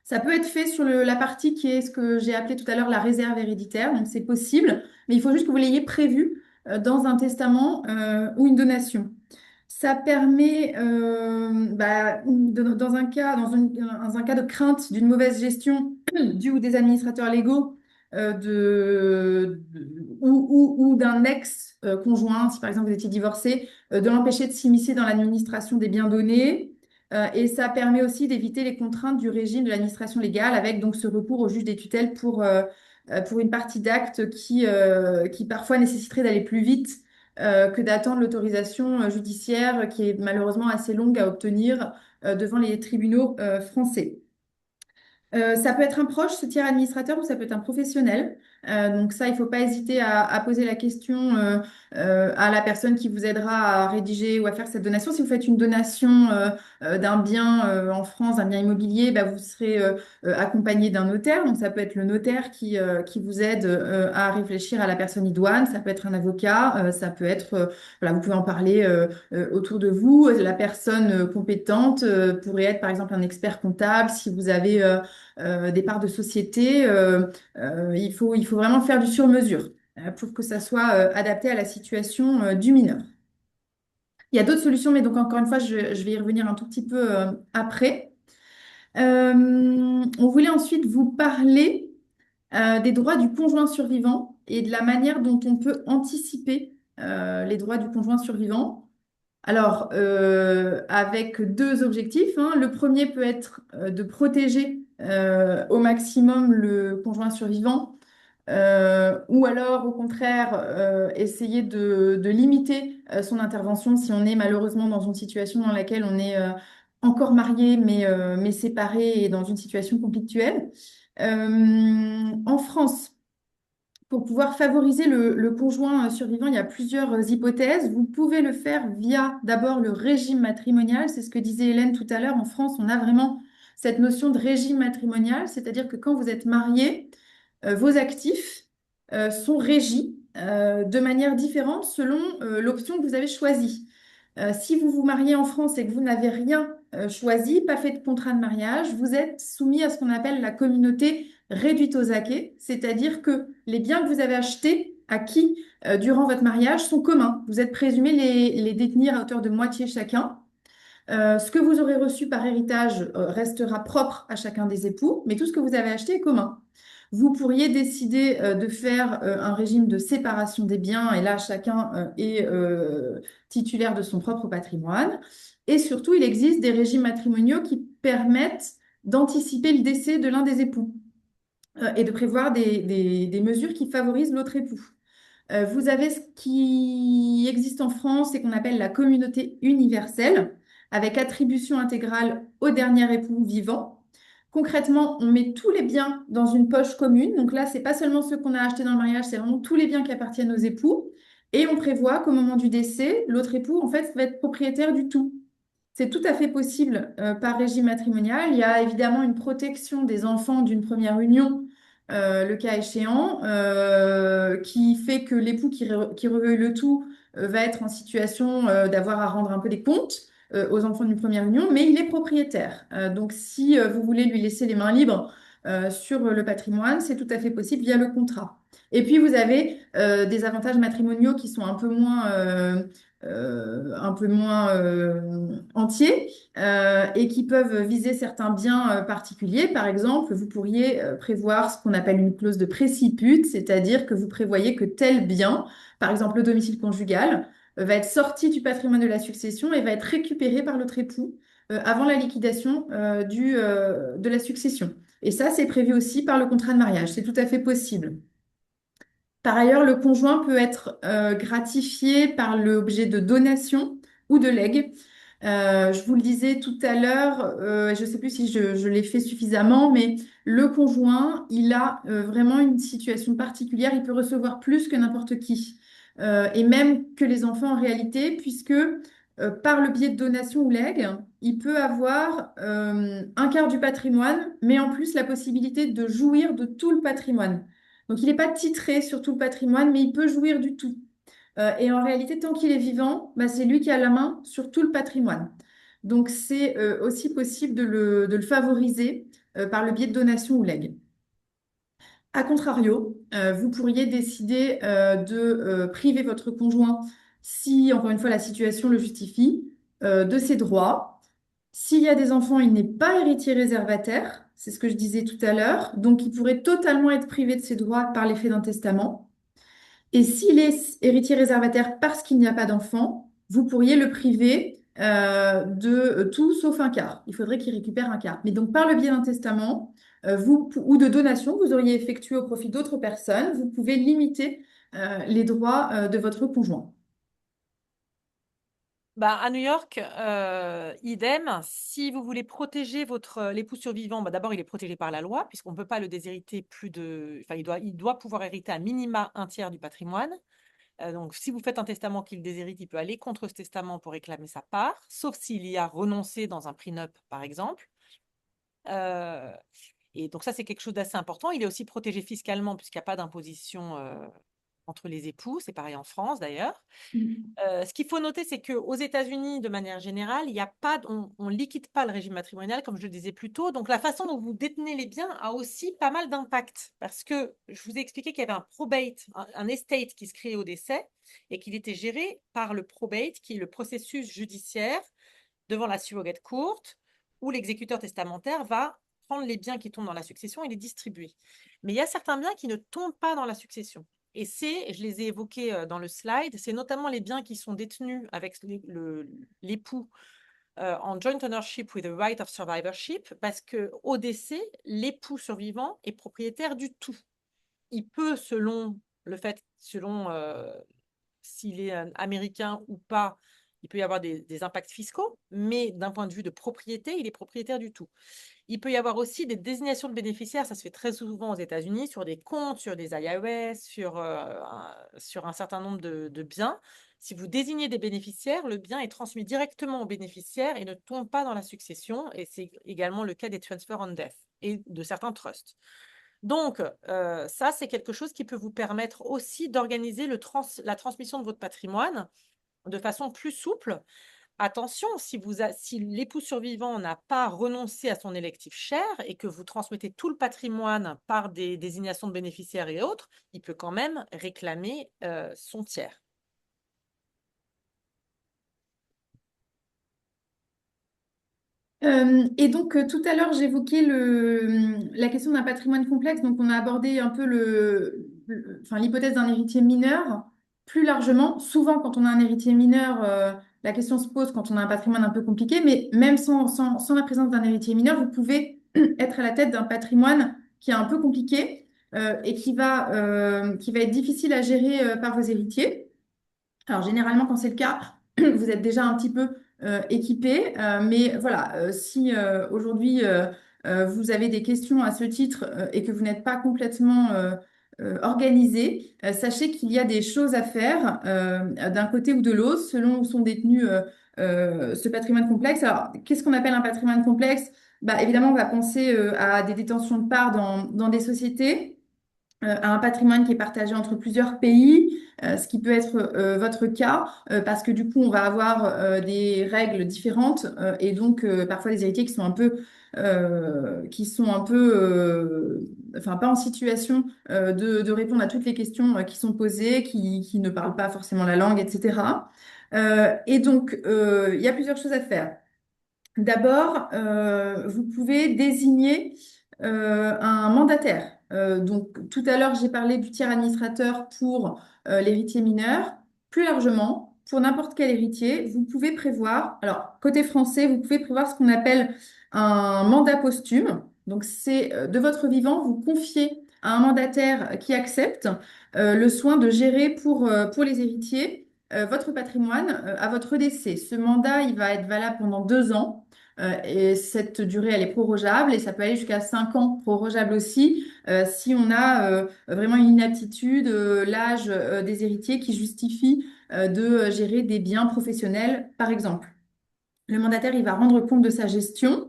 Ça peut être fait sur la partie qui est ce que j'ai appelé tout à l'heure la réserve héréditaire, donc c'est possible, mais il faut juste que vous l'ayez prévu dans un testament ou une donation. Ça permet, dans un cas de crainte d'une mauvaise gestion du ou des administrateurs légaux ou d'un ex-conjoint, si par exemple vous étiez divorcé, de l'empêcher de s'immiscer dans l'administration des biens donnés. Et ça permet aussi d'éviter les contraintes du régime de l'administration légale avec donc ce recours au juge des tutelles pour une partie d'actes qui parfois nécessiterait d'aller plus vite que d'attendre l'autorisation judiciaire qui est malheureusement assez longue à obtenir devant les tribunaux français. Ça peut être un proche, ce tiers administrateur, ou ça peut être un professionnel. Donc ça, il ne faut pas hésiter à poser la question à la personne qui vous aidera à rédiger ou à faire cette donation. Si vous faites une donation d'un bien en France, d'un bien immobilier, bah, vous serez accompagné d'un notaire. Donc ça peut être le notaire qui vous aide à réfléchir à la personne idoine. Ça peut être un avocat. Ça peut être, voilà, vous pouvez en parler autour de vous. La personne compétente pourrait être par exemple un expert comptable. Si vous avez des parts de société, il faut vraiment faire du sur-mesure pour que ça soit adapté à la situation du mineur. Il y a d'autres solutions, mais donc encore une fois, je vais y revenir un tout petit peu après. On voulait ensuite vous parler des droits du conjoint survivant et de la manière dont on peut anticiper les droits du conjoint survivant. Alors, avec deux objectifs, hein. Le premier peut être de protéger au maximum le conjoint survivant, ou alors au contraire essayer de limiter son intervention si on est malheureusement dans une situation dans laquelle on est encore marié mais séparé et dans une situation conflictuelle. En France, pour pouvoir favoriser le conjoint survivant, il y a plusieurs hypothèses. Vous pouvez le faire via d'abord le régime matrimonial. C'est ce que disait Hélène tout à l'heure. En France, on a vraiment cette notion de régime matrimonial, c'est-à-dire que quand vous êtes marié, vos actifs sont régis de manière différente selon l'option que vous avez choisie. Si vous vous mariez en France et que vous n'avez rien choisi, pas fait de contrat de mariage, vous êtes soumis à ce qu'on appelle la communauté réduite aux acquis, c'est-à-dire que les biens que vous avez achetés, acquis durant votre mariage, sont communs. Vous êtes présumés les détenir à hauteur de moitié chacun. Ce que vous aurez reçu par héritage restera propre à chacun des époux, mais tout ce que vous avez acheté est commun. Vous pourriez décider de faire un régime de séparation des biens, et là, chacun est titulaire de son propre patrimoine. Et surtout, il existe des régimes matrimoniaux qui permettent d'anticiper le décès de l'un des époux et de prévoir des mesures qui favorisent l'autre époux. Vous avez ce qui existe en France et qu'on appelle la communauté universelle, avec attribution intégrale au dernier époux vivant. Concrètement, on met tous les biens dans une poche commune. Donc là, c'est pas seulement ceux qu'on a achetés dans le mariage, c'est vraiment tous les biens qui appartiennent aux époux. Et on prévoit qu'au moment du décès, l'autre époux, en fait, va être propriétaire du tout. C'est tout à fait possible par régime matrimonial. Il y a évidemment une protection des enfants d'une première union, le cas échéant, qui fait que l'époux qui recueille le tout va être en situation d'avoir à rendre un peu des comptes aux enfants d'une première union, mais il est propriétaire. Donc si vous voulez lui laisser les mains libres sur le patrimoine, c'est tout à fait possible via le contrat. Et puis vous avez des avantages matrimoniaux qui sont un peu moins entiers et qui peuvent viser certains biens particuliers. Par exemple, vous pourriez prévoir ce qu'on appelle une clause de préciput, c'est-à-dire que vous prévoyez que tel bien, par exemple le domicile conjugal, va être sorti du patrimoine de la succession et va être récupéré par l'autre époux avant la liquidation de la succession. Et ça, c'est prévu aussi par le contrat de mariage. C'est tout à fait possible. Par ailleurs, le conjoint peut être gratifié par l'objet de donation ou de legs. Je vous le disais tout à l'heure, je ne sais plus si je l'ai fait suffisamment, mais le conjoint, il a vraiment une situation particulière. Il peut recevoir plus que n'importe qui, et même que les enfants en réalité, puisque par le biais de donation ou legs, il peut avoir un quart du patrimoine, mais en plus la possibilité de jouir de tout le patrimoine. Donc, il n'est pas titré sur tout le patrimoine, mais il peut jouir du tout. Et en réalité, tant qu'il est vivant, bah, c'est lui qui a la main sur tout le patrimoine. Donc, c'est aussi possible de le favoriser par le biais de donations ou legs. A contrario, vous pourriez décider de priver votre conjoint si, encore une fois, la situation le justifie, de ses droits. S'il y a des enfants, il n'est pas héritier réservataire, c'est ce que je disais tout à l'heure, donc il pourrait totalement être privé de ses droits par l'effet d'un testament. Et s'il est héritier réservataire parce qu'il n'y a pas d'enfant, vous pourriez le priver de tout sauf un quart. Il faudrait qu'il récupère un quart. Mais donc par le biais d'un testament ou de donation que vous auriez effectué au profit d'autres personnes, vous pouvez limiter les droits de votre conjoint. Bah, à New York, idem. Si vous voulez protéger l'époux survivant, bah, d'abord, il est protégé par la loi, puisqu'on ne peut pas le déshériter plus de. Enfin, il doit pouvoir hériter à minima un tiers du patrimoine. Donc, si vous faites un testament qu'il déshérite, il peut aller contre ce testament pour réclamer sa part, sauf s'il y a renoncé dans un prenup, par exemple. Euh, et donc, ça, c'est quelque chose d'assez important. Il est aussi protégé fiscalement, puisqu'il n'y a pas d'imposition entre les époux. C'est pareil en France, d'ailleurs. Ce qu'il faut noter, c'est qu'aux États-Unis, de manière générale, il y a pas, on liquide pas le régime matrimonial, comme je le disais plus tôt. Donc, la façon dont vous détenez les biens a aussi pas mal d'impact. Parce que je vous ai expliqué qu'il y avait un probate, un estate qui se créait au décès et qu'il était géré par le probate, qui est le processus judiciaire devant la surrogate court, où l'exécuteur testamentaire va prendre les biens qui tombent dans la succession et les distribuer. Mais il y a certains biens qui ne tombent pas dans la succession. Et je les ai évoqués dans le slide, c'est notamment les biens qui sont détenus avec l'époux en joint ownership with a right of survivorship, parce qu'au décès, l'époux survivant est propriétaire du tout. Il peut, selon s'il est américain ou pas, il peut y avoir des impacts fiscaux, mais d'un point de vue de propriété, il est propriétaire du tout. Il peut y avoir aussi des désignations de bénéficiaires, ça se fait très souvent aux États-Unis, sur des comptes, sur des IRS, sur un certain nombre de biens. Si vous désignez des bénéficiaires, le bien est transmis directement aux bénéficiaires et ne tombe pas dans la succession. Et c'est également le cas des transfer on death et de certains trusts. Donc, ça, c'est quelque chose qui peut vous permettre aussi d'organiser la transmission de votre patrimoine de façon plus souple. Attention, si l'époux survivant n'a pas renoncé à son électif cher et que vous transmettez tout le patrimoine par des désignations de bénéficiaires et autres, il peut quand même réclamer son tiers. Et donc, tout à l'heure, j'évoquais la question d'un patrimoine complexe. Donc, on a abordé un peu enfin, l'hypothèse d'un héritier mineur. Plus largement, souvent, quand on a un héritier mineur, la question se pose quand on a un patrimoine un peu compliqué. Mais même sans la présence d'un héritier mineur, vous pouvez être à la tête d'un patrimoine qui est un peu compliqué et qui va être difficile à gérer par vos héritiers. Alors, généralement, quand c'est le cas, vous êtes déjà un petit peu équipé. Mais voilà, si aujourd'hui vous avez des questions à ce titre et que vous n'êtes pas complètement organisé, sachez qu'il y a des choses à faire d'un côté ou de l'autre selon où sont détenus ce patrimoine complexe. Alors, qu'est-ce qu'on appelle un patrimoine complexe? Bah, évidemment, on va penser à des détentions de parts dans des sociétés à un patrimoine qui est partagé entre plusieurs pays, ce qui peut être votre cas, parce que du coup, on va avoir des règles différentes et donc parfois des héritiers qui sont un peu, enfin pas en situation de répondre à toutes les questions qui sont posées, qui ne parlent pas forcément la langue, etc. Et donc, il y a plusieurs choses à faire. D'abord, vous pouvez désigner un mandataire. Donc, tout à l'heure, j'ai parlé du tiers administrateur pour l'héritier mineur. Plus largement, pour n'importe quel héritier, vous pouvez prévoir, alors côté français, vous pouvez prévoir ce qu'on appelle un mandat posthume. Donc, c'est de votre vivant, vous confiez à un mandataire qui accepte le soin de gérer pour les héritiers votre patrimoine à votre décès. Ce mandat, il va être valable pendant 2 ans. Et cette durée, elle est prorogeable et ça peut aller jusqu'à 5 ans, prorogeable aussi, si on a vraiment une inaptitude, l'âge des héritiers qui justifie de gérer des biens professionnels, par exemple. Le mandataire, il va rendre compte de sa gestion.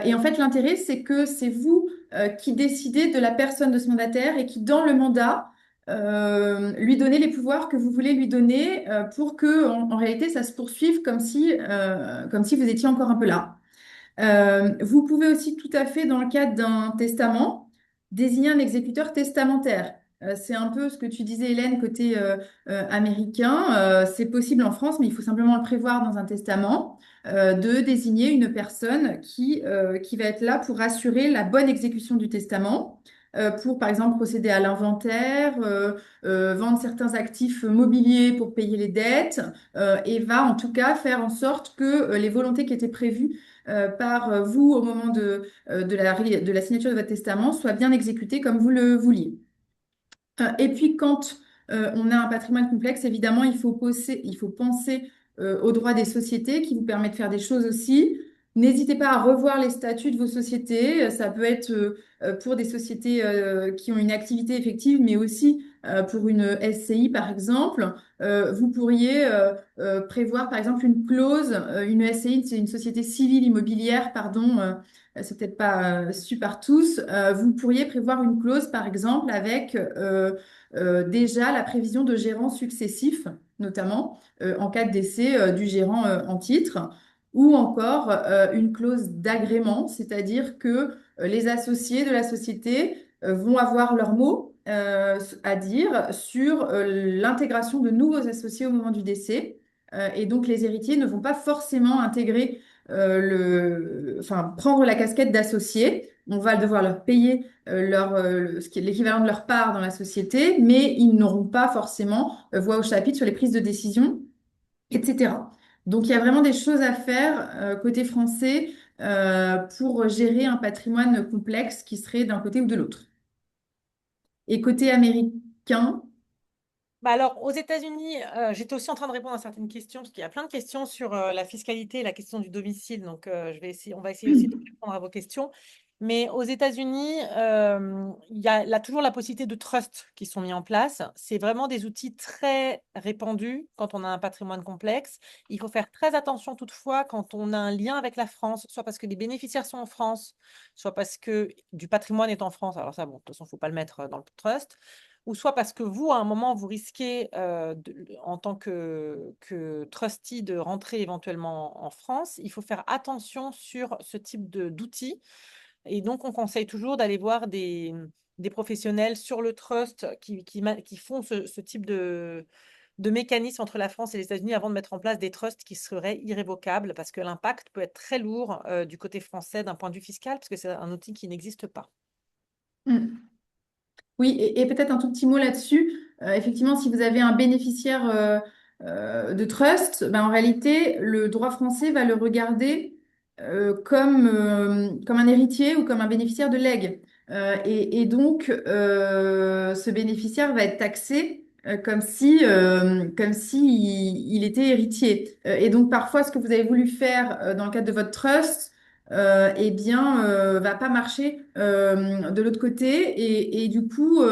Et en fait, l'intérêt, c'est que c'est vous qui décidez de la personne de ce mandataire et qui, dans le mandat, lui donnez les pouvoirs que vous voulez lui donner pour que, en réalité, ça se poursuive comme si vous étiez encore un peu là. Vous pouvez aussi tout à fait, dans le cadre d'un testament, désigner un exécuteur testamentaire. C'est un peu ce que tu disais, Hélène, côté américain. C'est possible en France, mais il faut simplement le prévoir dans un testament, de désigner une personne qui va être là pour assurer la bonne exécution du testament. Pour, par exemple, procéder à l'inventaire, vendre certains actifs mobiliers pour payer les dettes, et va en tout cas faire en sorte que les volontés qui étaient prévues par vous au moment de la signature de votre testament soit bien exécuté comme vous le vouliez. Et puis, quand on a un patrimoine complexe, évidemment, il faut penser aux droits des sociétés qui vous permettent de faire des choses aussi. N'hésitez pas à revoir les statuts de vos sociétés. Ça peut être pour des sociétés qui ont une activité effective, mais aussi pour une SCI, par exemple. Vous pourriez prévoir, par exemple, une clause. Une SCI, c'est une société civile immobilière, pardon. C'est peut-être pas su par tous. Vous pourriez prévoir une clause, par exemple, avec déjà la prévision de gérants successifs, notamment en cas de décès du gérant en titre, ou encore une clause d'agrément, c'est-à-dire que les associés de la société vont avoir leur mot à dire sur l'intégration de nouveaux associés au moment du décès. Et donc les héritiers ne vont pas forcément intégrer enfin, prendre la casquette d'associé. On va devoir leur payer ce qui est l'équivalent de leur part dans la société, mais ils n'auront pas forcément voix au chapitre sur les prises de décision, etc. Donc il y a vraiment des choses à faire côté français pour gérer un patrimoine complexe qui serait d'un côté ou de l'autre. Et côté américain, Bah alors, aux États-Unis, j'étais aussi en train de répondre à certaines questions, parce qu'il y a plein de questions sur la fiscalité et la question du domicile. Donc, on va essayer aussi de répondre à vos questions. Mais aux États-Unis, il y a là, toujours la possibilité de trusts qui sont mis en place. C'est vraiment des outils très répandus quand on a un patrimoine complexe. Il faut faire très attention toutefois quand on a un lien avec la France, soit parce que les bénéficiaires sont en France, soit parce que du patrimoine est en France. Alors ça, bon, de toute façon, il ne faut pas le mettre dans le trust. Ou soit parce que vous, à un moment, vous risquez, en tant que trustee, de rentrer éventuellement en France. Il faut faire attention sur ce type d'outils et donc, on conseille toujours d'aller voir des professionnels sur le trust qui font ce type de mécanisme entre la France et les États-Unis avant de mettre en place des trusts qui seraient irrévocables parce que l'impact peut être très lourd du côté français d'un point de vue fiscal parce que c'est un outil qui n'existe pas. Mm. Oui, et peut-être un tout petit mot là-dessus. Effectivement, si vous avez un bénéficiaire de trust, ben, en réalité, le droit français va le regarder comme un héritier ou comme un bénéficiaire de legs. Et donc, ce bénéficiaire va être taxé comme si il était héritier. Et donc, parfois, ce que vous avez voulu faire dans le cadre de votre trust, eh bien, va pas marcher de l'autre côté et du coup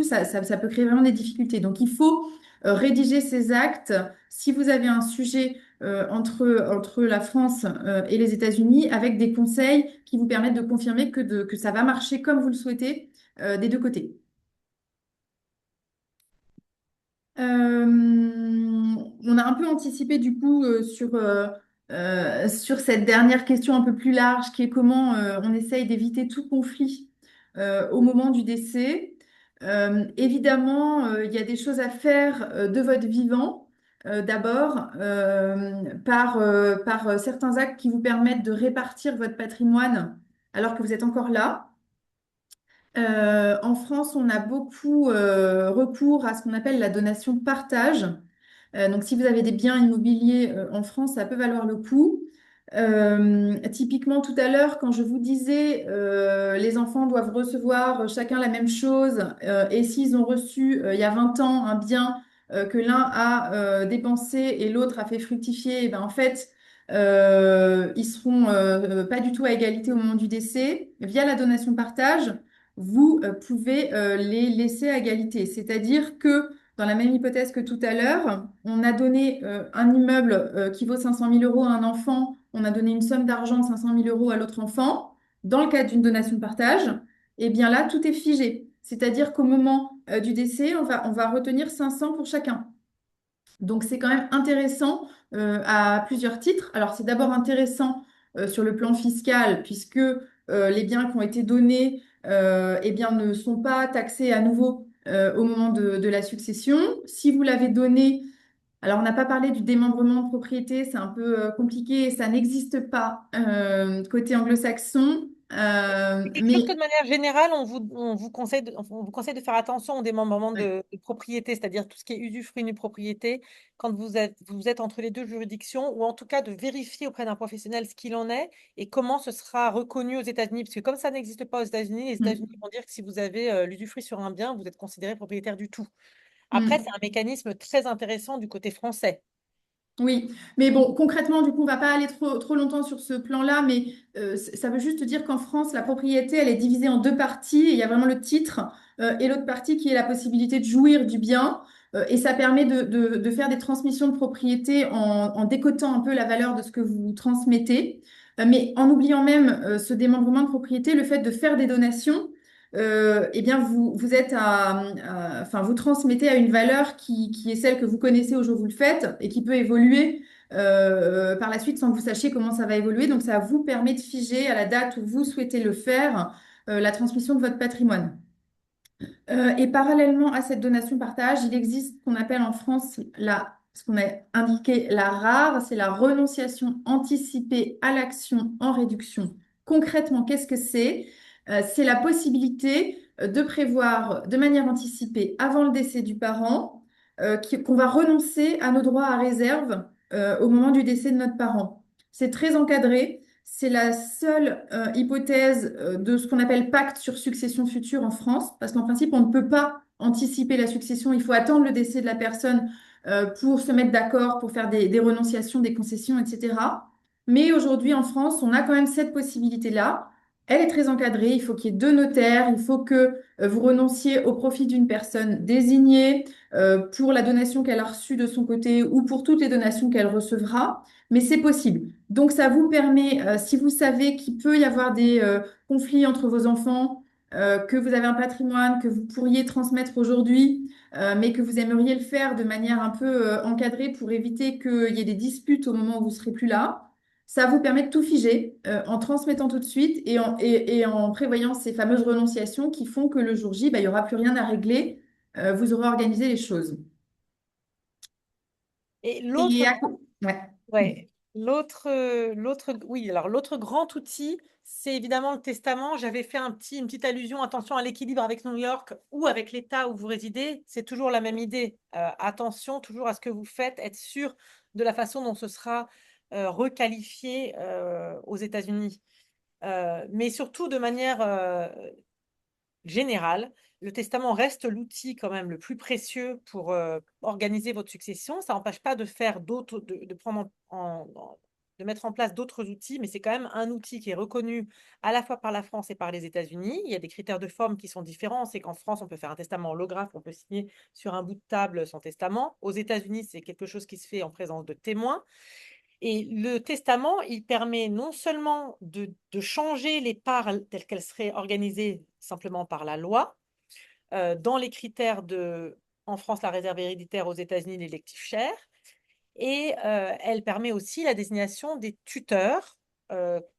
ça peut créer vraiment des difficultés. Donc, il faut rédiger ces actes. Si vous avez un sujet entre la France et les États-Unis, avec des conseils qui vous permettent de confirmer que ça va marcher comme vous le souhaitez des deux côtés. On a un peu anticipé du coup sur cette dernière question un peu plus large qui est comment on essaye d'éviter tout conflit au moment du décès. Évidemment, il y a des choses à faire de votre vivant. D'abord, par certains actes qui vous permettent de répartir votre patrimoine alors que vous êtes encore là. En France, on a beaucoup recours à ce qu'on appelle la donation partage. Donc, si vous avez des biens immobiliers en France, ça peut valoir le coup. Typiquement, tout à l'heure, quand je vous disais les enfants doivent recevoir chacun la même chose, et s'ils ont reçu il y a 20 ans un bien que l'un a dépensé et l'autre a fait fructifier, eh ben, en fait, ils seront pas du tout à égalité au moment du décès. Via la donation partage, vous pouvez les laisser à égalité. C'est-à-dire que dans la même hypothèse que tout à l'heure, on a donné un immeuble qui vaut 500 000 euros à un enfant, on a donné une somme d'argent, 500 000 euros à l'autre enfant. Dans le cadre d'une donation de partage, eh bien là, tout est figé. C'est-à-dire qu'au moment du décès, on va retenir 500 pour chacun. Donc c'est quand même intéressant à plusieurs titres. Alors c'est d'abord intéressant sur le plan fiscal puisque les biens qui ont été donnés eh bien, ne sont pas taxés à nouveau au moment de la succession. Si vous l'avez donné, alors on n'a pas parlé du démembrement de propriété, c'est un peu compliqué, ça n'existe pas côté anglo-saxon. C'est quelque chose que Mais de manière générale, on vous conseille de faire attention au démembrement de propriété, c'est-à-dire tout ce qui est usufruit de propriété, quand vous êtes entre les deux juridictions, ou en tout cas de vérifier auprès d'un professionnel ce qu'il en est et comment ce sera reconnu aux États-Unis. Parce que comme ça n'existe pas aux États-Unis, les États-Unis Mm, vont dire que si vous avez l'usufruit sur un bien, vous êtes considéré propriétaire du tout. Après, c'est mm. un mécanisme très intéressant du côté français. Oui, mais bon, concrètement, du coup, on va pas aller trop longtemps sur ce plan-là, mais ça veut juste dire qu'en France, la propriété, elle est divisée en deux parties. Et il y a vraiment le titre et l'autre partie qui est la possibilité de jouir du bien. Et ça permet de faire des transmissions de propriété en décotant un peu la valeur de ce que vous transmettez. Mais en oubliant même ce démembrement de propriété, le fait de faire des donations, eh bien, vous êtes enfin, vous transmettez à une valeur qui est celle que vous connaissez au jour où vous le faites et qui peut évoluer par la suite sans que vous sachiez comment ça va évoluer. Donc, ça vous permet de figer à la date où vous souhaitez le faire la transmission de votre patrimoine. Et parallèlement à cette donation-partage, il existe ce qu'on appelle en France ce qu'on a indiqué la RAR, c'est la renonciation anticipée à l'action en réduction. Concrètement, qu'est-ce que c'est? C'est la possibilité de prévoir de manière anticipée, avant le décès du parent, qu'on va renoncer à nos droits à réserve au moment du décès de notre parent. C'est très encadré. C'est la seule hypothèse de ce qu'on appelle pacte sur succession future en France, parce qu'en principe, on ne peut pas anticiper la succession. Il faut attendre le décès de la personne pour se mettre d'accord, pour faire des renonciations, des concessions, etc. Mais aujourd'hui, en France, on a quand même cette possibilité-là. Elle est très encadrée. Il faut qu'il y ait deux notaires. Il faut que vous renonciez au profit d'une personne désignée pour la donation qu'elle a reçue de son côté ou pour toutes les donations qu'elle recevra. Mais c'est possible. Donc, ça vous permet, si vous savez qu'il peut y avoir des conflits entre vos enfants, que vous avez un patrimoine que vous pourriez transmettre aujourd'hui, mais que vous aimeriez le faire de manière un peu encadrée pour éviter qu'il y ait des disputes au moment où vous serez plus là. Ça vous permet de tout figer en transmettant tout de suite et en prévoyant ces fameuses renonciations qui font que le jour J, bah, il n'y aura plus rien à régler. Vous aurez organisé les choses. Et Et l'autre, ouais. ouais, oui, alors l'autre grand outil, c'est évidemment le testament. J'avais fait une petite allusion, attention à l'équilibre avec New York ou avec l'État où vous résidez. C'est toujours la même idée. Attention toujours à ce que vous faites, être sûr de la façon dont ce sera requalifié aux États-Unis. Mais surtout de manière général, le testament reste l'outil quand même le plus précieux pour organiser votre succession. Ça n'empêche pas de faire d'autres, de prendre de mettre en place d'autres outils, mais c'est quand même un outil qui est reconnu à la fois par la France et par les États-Unis. Il y a des critères de forme qui sont différents. C'est qu'en France, on peut faire un testament holographe, on peut signer sur un bout de table son testament. Aux États-Unis, c'est quelque chose qui se fait en présence de témoins. Et le testament, il permet non seulement de changer les parts telles qu'elles seraient organisées simplement par la loi, dans les critères en France, la réserve héréditaire, aux États-Unis, l'électif share, et elle permet aussi la désignation des tuteurs,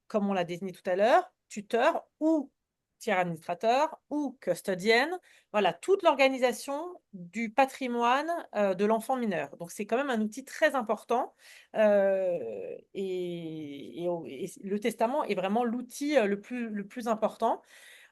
comme on l'a désigné tout à l'heure, tuteurs ou tiers administrateur ou custodienne, voilà, toute l'organisation du patrimoine de l'enfant mineur. Donc, c'est quand même un outil très important et le testament est vraiment l'outil le plus important.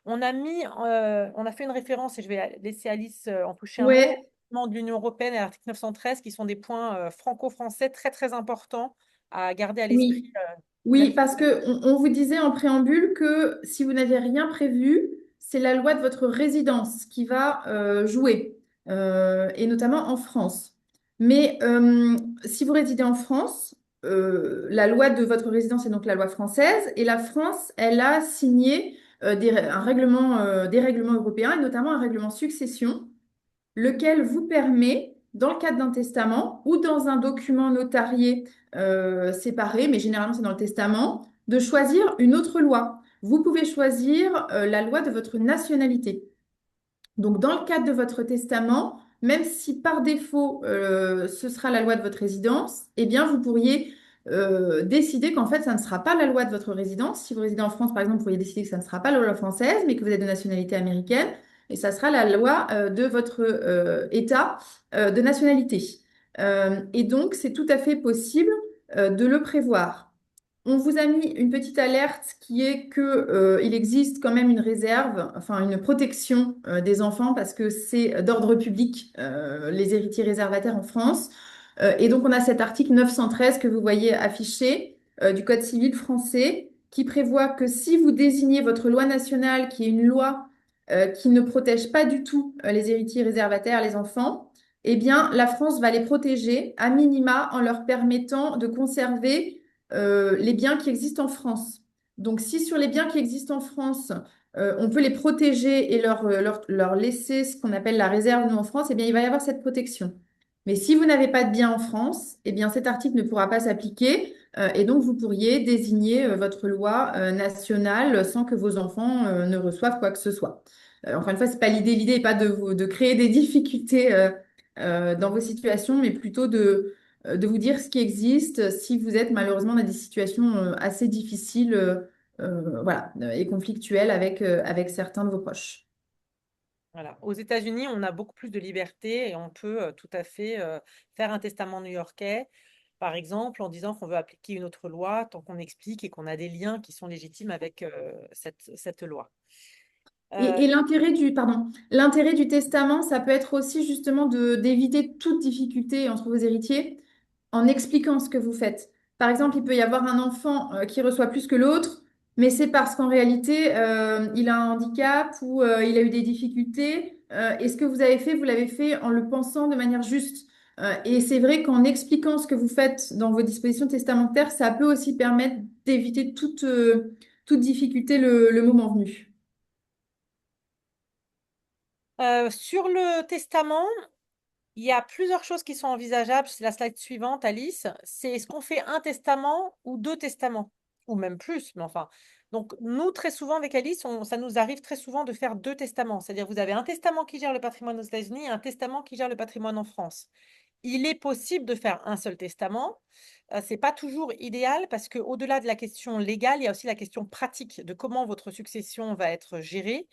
On a fait une référence, et je vais laisser Alice en toucher un mot, Ouais, de l'Union européenne et à l'article 913, qui sont des points franco-français très, très importants à garder à l'esprit, oui. même Oui, si... parce que on vous disait en préambule que si vous n'avez rien prévu, c'est la loi de votre résidence qui va jouer, et notamment en France. Mais si vous résidez en France, la loi de votre résidence est donc la loi française, et la France, elle a signé un règlement, des règlements européens, et notamment un règlement succession lequel vous permet, dans le cadre d'un testament ou dans un document notarié séparé, mais généralement c'est dans le testament, de choisir une autre loi. Vous pouvez choisir la loi de votre nationalité. Donc, dans le cadre de votre testament, même si par défaut ce sera la loi de votre résidence, eh bien, vous pourriez décider qu'en fait, ça ne sera pas la loi de votre résidence. Si vous résidez en France, par exemple, vous pourriez décider que ça ne sera pas la loi française, mais que vous êtes de nationalité américaine, et ça sera la loi de votre État de nationalité. Et donc, c'est tout à fait possible de le prévoir. On vous a mis une petite alerte qui est que, il existe quand même une réserve, enfin une protection des enfants parce que c'est d'ordre public, les héritiers réservataires en France. Et donc on a cet article 913 que vous voyez affiché du Code civil français qui prévoit que si vous désignez votre loi nationale, qui est une loi qui ne protège pas du tout les héritiers réservataires, les enfants, eh bien la France va les protéger à minima en leur permettant de conserver les biens qui existent en France. Donc, si sur les biens qui existent en France, on peut les protéger et leur laisser ce qu'on appelle la réserve nous en France, eh bien, il va y avoir cette protection. Mais si vous n'avez pas de biens en France, eh bien, cet article ne pourra pas s'appliquer et donc vous pourriez désigner votre loi nationale sans que vos enfants ne reçoivent quoi que ce soit. Encore une fois, c'est pas l'idée. L'idée n'est pas de créer des difficultés dans vos situations, mais plutôt de vous dire ce qui existe si vous êtes malheureusement dans des situations assez difficiles voilà, et conflictuelles avec certains de vos proches. Voilà. Aux États-Unis, on a beaucoup plus de liberté et on peut tout à fait faire un testament new-yorkais, par exemple, en disant qu'on veut appliquer une autre loi, tant qu'on explique et qu'on a des liens qui sont légitimes avec cette loi. Euh, Et l'intérêt du testament, ça peut être aussi justement d'éviter toute difficulté entre vos héritiers en expliquant ce que vous faites. Par exemple, il peut y avoir un enfant qui reçoit plus que l'autre, mais c'est parce qu'en réalité, il a un handicap ou il a eu des difficultés. Et ce que vous avez fait, vous l'avez fait en le pensant de manière juste. Et c'est vrai qu'en expliquant ce que vous faites dans vos dispositions testamentaires, ça peut aussi permettre d'éviter toute toute difficulté le moment venu. Sur le testament, il y a plusieurs choses qui sont envisageables. C'est la slide suivante, Alice. C'est est-ce qu'on fait un testament ou deux testaments? Ou même plus, mais enfin. Donc, nous, très souvent, avec Alice, ça nous arrive très souvent de faire deux testaments. C'est-à-dire, vous avez un testament qui gère le patrimoine aux États-Unis et un testament qui gère le patrimoine en France. Il est possible de faire un seul testament. C'est pas toujours idéal parce qu'au-delà de la question légale, il y a aussi la question pratique de comment votre succession va être gérée.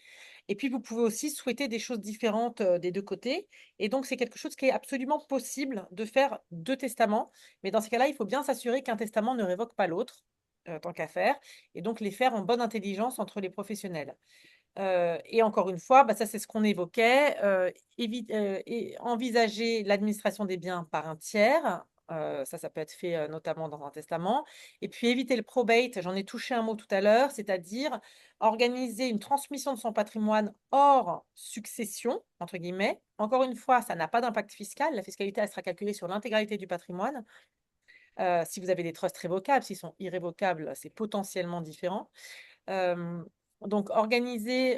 Et puis, vous pouvez aussi souhaiter des choses différentes des deux côtés. Et donc, c'est quelque chose qui est absolument possible de faire deux testaments. Mais dans ce cas-là, il faut bien s'assurer qu'un testament ne révoque pas l'autre, tant qu'à faire, et donc les faire en bonne intelligence entre les professionnels. Et encore une fois, bah, ça c'est ce qu'on évoquait, et envisager l'administration des biens par un tiers, ça peut être fait notamment dans un testament, et puis éviter le probate, j'en ai touché un mot tout à l'heure, c'est-à-dire organiser une transmission de son patrimoine hors succession, entre guillemets. Encore une fois, ça n'a pas d'impact fiscal, la fiscalité elle sera calculée sur l'intégralité du patrimoine. Si vous avez des trusts révocables, s'ils sont irrévocables, c'est potentiellement différent. Euh, donc, organiser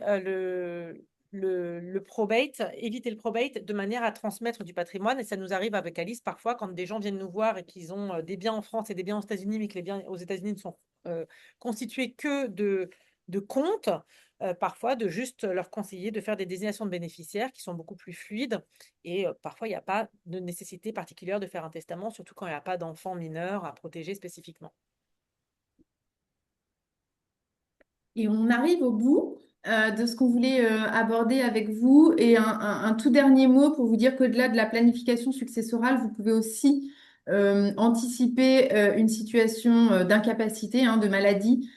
le probate, éviter le probate de manière à transmettre du patrimoine. Et ça nous arrive avec Alice parfois quand des gens viennent nous voir et qu'ils ont des biens en France et des biens aux États-Unis, mais que les biens aux États-Unis ne sont constitués que de comptes, parfois de juste leur conseiller de faire des désignations de bénéficiaires qui sont beaucoup plus fluides. Et parfois, il n'y a pas de nécessité particulière de faire un testament, surtout quand il n'y a pas d'enfants mineurs à protéger spécifiquement. Et on arrive au bout de ce qu'on voulait aborder avec vous. Et un tout dernier mot pour vous dire qu'au-delà de la planification successorale, vous pouvez aussi anticiper une situation d'incapacité, de maladie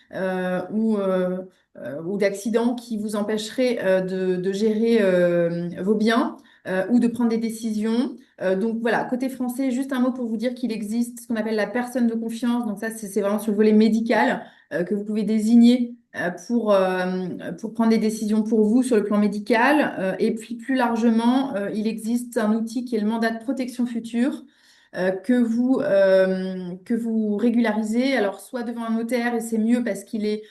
ou d'accident qui vous empêcherait de gérer vos biens ou de prendre des décisions. Donc voilà, côté français, juste un mot pour vous dire qu'il existe ce qu'on appelle la personne de confiance. Donc ça, c'est vraiment sur le volet médical que vous pouvez désigner pour prendre des décisions pour vous sur le plan médical. Et puis plus largement, il existe un outil qui est le mandat de protection future que vous régularisez. Alors soit devant un notaire, et c'est mieux parce qu'il est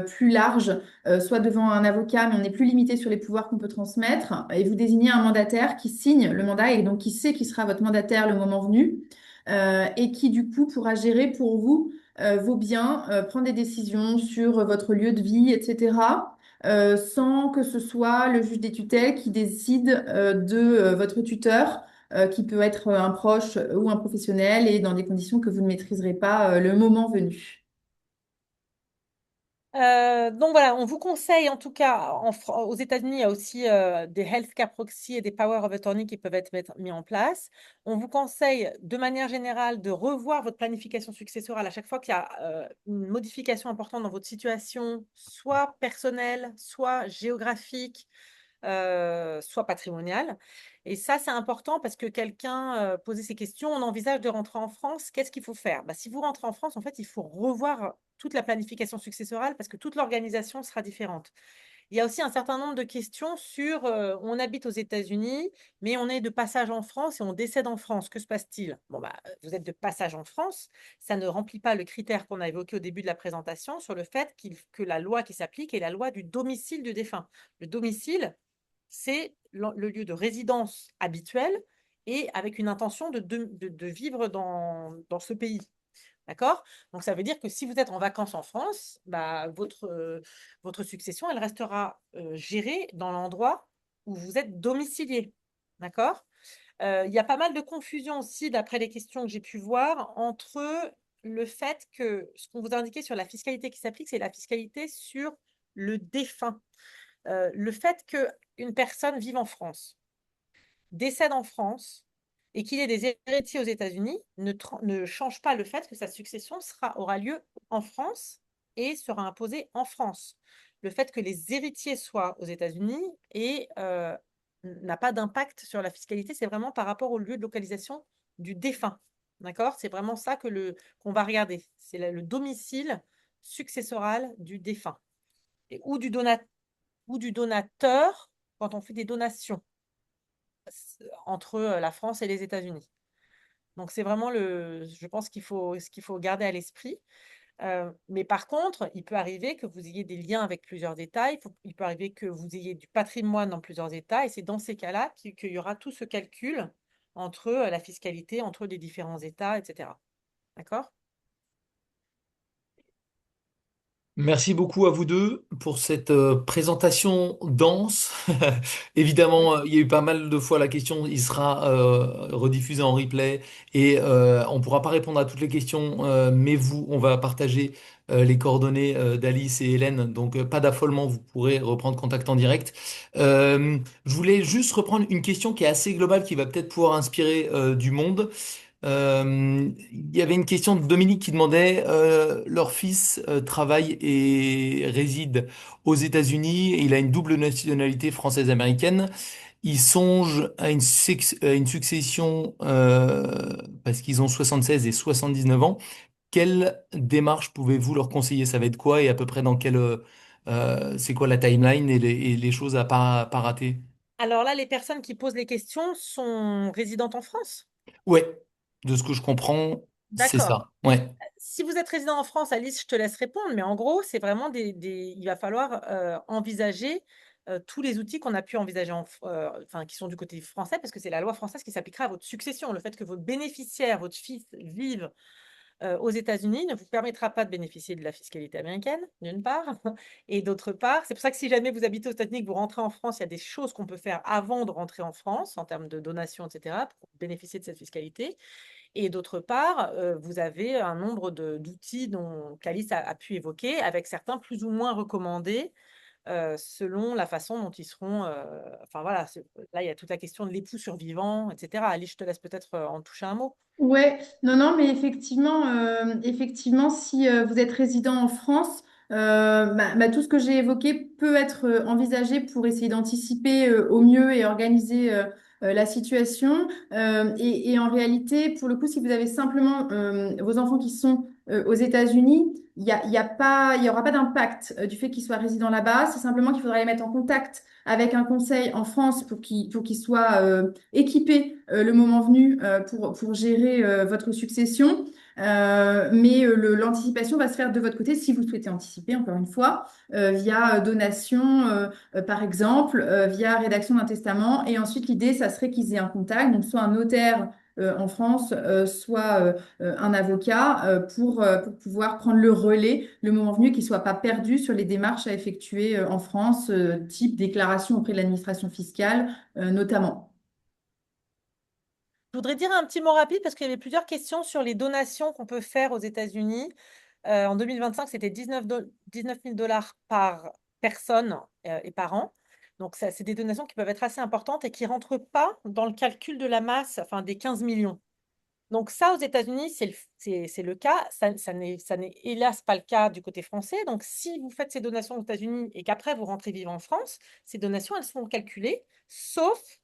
plus large, soit devant un avocat, mais on est plus limité sur les pouvoirs qu'on peut transmettre. Et vous désignez un mandataire qui signe le mandat et donc qui sait qui sera votre mandataire le moment venu et qui du coup pourra gérer pour vous vos biens, prendre des décisions sur votre lieu de vie, etc., sans que ce soit le juge des tutelles qui décide de votre tuteur, qui peut être un proche ou un professionnel, et dans des conditions que vous ne maîtriserez pas le moment venu. Donc voilà, on vous conseille en tout cas, aux États-Unis, il y a aussi des healthcare proxy et des power of attorney qui peuvent être mis en place. On vous conseille de manière générale de revoir votre planification successorale à chaque fois qu'il y a une modification importante dans votre situation, soit personnelle, soit géographique, soit patrimoniale. Et ça, c'est important parce que quelqu'un posait ces questions. On envisage de rentrer en France. Qu'est-ce qu'il faut faire? Bah, si vous rentrez en France, en fait, il faut revoir toute la planification successorale parce que toute l'organisation sera différente. Il y a aussi un certain nombre de questions sur on habite aux États-Unis, mais on est de passage en France et on décède en France. Que se passe-t-il? Bon, bah, vous êtes de passage en France. Ça ne remplit pas le critère qu'on a évoqué au début de la présentation sur le fait que la loi qui s'applique est la loi du domicile du défunt. Le domicile, c'est le lieu de résidence habituel et avec une intention de vivre dans ce pays. D'accord? Donc, ça veut dire que si vous êtes en vacances en France, bah, votre succession, elle restera gérée dans l'endroit où vous êtes domicilié. D'accord? Il y a pas mal de confusion aussi, d'après les questions que j'ai pu voir, entre le fait que ce qu'on vous a indiqué sur la fiscalité qui s'applique, c'est la fiscalité sur le défunt. Le fait qu'une personne vive en France, décède en France et qu'il ait des héritiers aux États-Unis ne change pas le fait que sa succession aura lieu en France et sera imposée en France. Le fait que les héritiers soient aux États-Unis n'a pas d'impact sur la fiscalité, c'est vraiment par rapport au lieu de localisation du défunt. D'accord? C'est vraiment ça qu'on va regarder. C'est le domicile successoral du défunt ou du donateur quand on fait des donations entre la France et les États-Unis. Donc c'est vraiment je pense ce qu'il faut garder à l'esprit. Mais par contre, il peut arriver que vous ayez des liens avec plusieurs États, il peut arriver que vous ayez du patrimoine dans plusieurs États, et c'est dans ces cas-là qu'il y aura tout ce calcul entre la fiscalité, entre les différents États, etc. D'accord? Merci beaucoup à vous deux pour cette présentation dense. Évidemment, il y a eu pas mal de fois la question, il sera rediffusé en replay et on pourra pas répondre à toutes les questions, mais vous, on va partager les coordonnées d'Alice et Hélène, donc pas d'affolement, vous pourrez reprendre contact en direct. Je voulais juste reprendre une question qui est assez globale, qui va peut-être pouvoir inspirer du monde. Il y avait une question de Dominique qui demandait, leur fils travaille et réside aux États-Unis et il a une double nationalité française-américaine. Il songe à à une succession parce qu'ils ont 76 et 79 ans. Quelle démarche pouvez-vous leur conseiller? Ça va être quoi et à peu près dans c'est quoi la timeline et les choses à pas rater? Alors là, les personnes qui posent les questions sont résidentes en France. Ouais, de ce que je comprends, c'est D'accord. ça. Ouais. Si vous êtes résident en France, Alice, je te laisse répondre, mais en gros, c'est vraiment il va falloir envisager tous les outils qu'on a pu envisager, enfin, qui sont du côté français, parce que c'est la loi française qui s'appliquera à votre succession. Le fait que votre bénéficiaire, votre fils, vive aux États-Unis ne vous permettra pas de bénéficier de la fiscalité américaine, d'une part. Et d'autre part, c'est pour ça que si jamais vous habitez aux États-Unis, que vous rentrez en France, il y a des choses qu'on peut faire avant de rentrer en France, en termes de donation, etc., pour bénéficier de cette fiscalité. Et d'autre part, vous avez un nombre d'outils dont Calice a pu évoquer, avec certains plus ou moins recommandés selon la façon dont ils seront. Enfin voilà, là, il y a toute la question de l'époux survivant, etc. Alice, je te laisse peut-être en toucher un mot. Ouais, non, non, mais effectivement, si vous êtes résident en France, tout ce que j'ai évoqué peut être envisagé pour essayer d'anticiper au mieux et organiser la situation. Et en réalité, pour le coup, si vous avez simplement vos enfants qui sont aux États-Unis, il y aura pas d'impact du fait qu'ils soient résidents là-bas. C'est simplement qu'il faudra les mettre en contact avec un conseil en France pour qu'ils soient équipés le moment venu pour gérer votre succession. L'anticipation va se faire de votre côté si vous souhaitez anticiper, encore une fois, via donation, par exemple, via rédaction d'un testament. Et ensuite, l'idée, ça serait qu'ils aient un contact, donc soit un notaire en France, soit un avocat pour pouvoir prendre le relais le moment venu, qu'ils ne soient pas perdus sur les démarches à effectuer en France, type déclaration auprès de l'administration fiscale, notamment. Je voudrais dire un petit mot rapide parce qu'il y avait plusieurs questions sur les donations qu'on peut faire aux États-Unis. En 2025, c'était 19 000 dollars par personne et par an. Donc, c'est des donations qui peuvent être assez importantes et qui ne rentrent pas dans le calcul de la masse, enfin des 15 millions. Donc ça, aux États-Unis, c'est le cas. Ça n'est hélas pas le cas du côté français. Donc si vous faites ces donations aux États-Unis et qu'après vous rentrez vivre en France, ces donations, elles seront calculées, sauf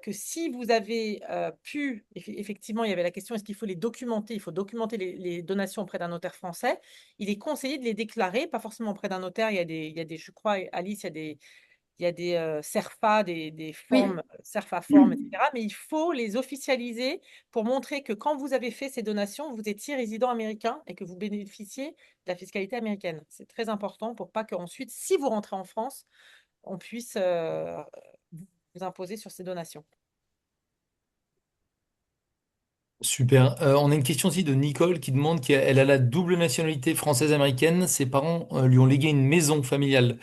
que si vous avez effectivement, il y avait la question, est-ce qu'il faut les documenter? Il faut documenter les donations auprès d'un notaire français. Il est conseillé de les déclarer, pas forcément auprès d'un notaire. Il y a des, je crois, Alice, il y a des CERFA, des Oui. formes, CERFA formes, etc. Mais il faut les officialiser pour montrer que quand vous avez fait ces donations, vous étiez résident américain et que vous bénéficiez de la fiscalité américaine. C'est très important pour pas qu'ensuite, si vous rentrez en France, on puisse vous imposer sur ces donations. Super. On a une question aussi de Nicole qui demande qu'elle a la double nationalité française-américaine. Ses parents lui ont légué une maison familiale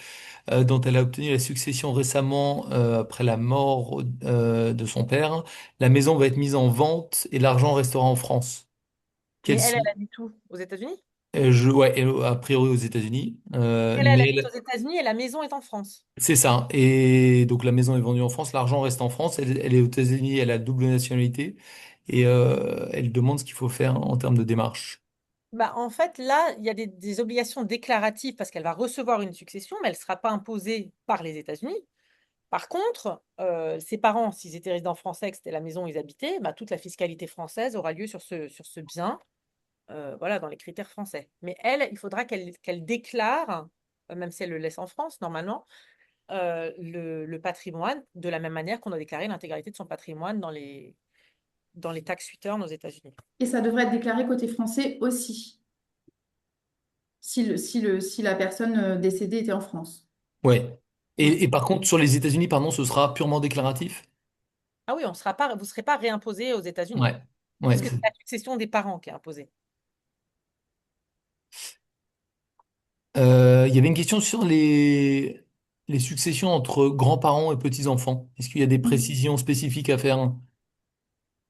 dont elle a obtenu la succession récemment après la mort de son père. La maison va être mise en vente et l'argent restera en France. Mais Quels elle, sont... elle habite où? Aux États-Unis? A priori aux États-Unis, Elle habite aux États-Unis et la maison est en France. c'est ça. Et donc la maison est vendue en France, l'argent reste en France. Elle est aux États-Unis, elle a double nationalité et elle demande ce qu'il faut faire en termes de démarche. Bah, en fait, là, il y a des obligations déclaratives parce qu'elle va recevoir une succession, mais elle ne sera pas imposée par les États-Unis. Par contre, ses parents, s'ils étaient résidents français, que c'était la maison où ils habitaient, bah, toute la fiscalité française aura lieu sur ce bien, voilà, dans les critères français. Mais elle, il faudra qu'elle déclare, même si elle le laisse en France, normalement, le patrimoine de la même manière qu'on a déclaré l'intégralité de son patrimoine dans les tax returns aux États-Unis. Et ça devrait être déclaré côté français aussi. si la personne décédée était en France. Ouais. Mm. Et par contre, sur les États-Unis, pardon, ce sera purement déclaratif? Ah oui, vous ne serez pas réimposé aux États-Unis, Ouais. Ouais. puisque c'est la succession des parents qui est imposée. Il y avait une question sur les successions entre grands-parents et petits-enfants. Est-ce qu'il y a des précisions spécifiques à faire?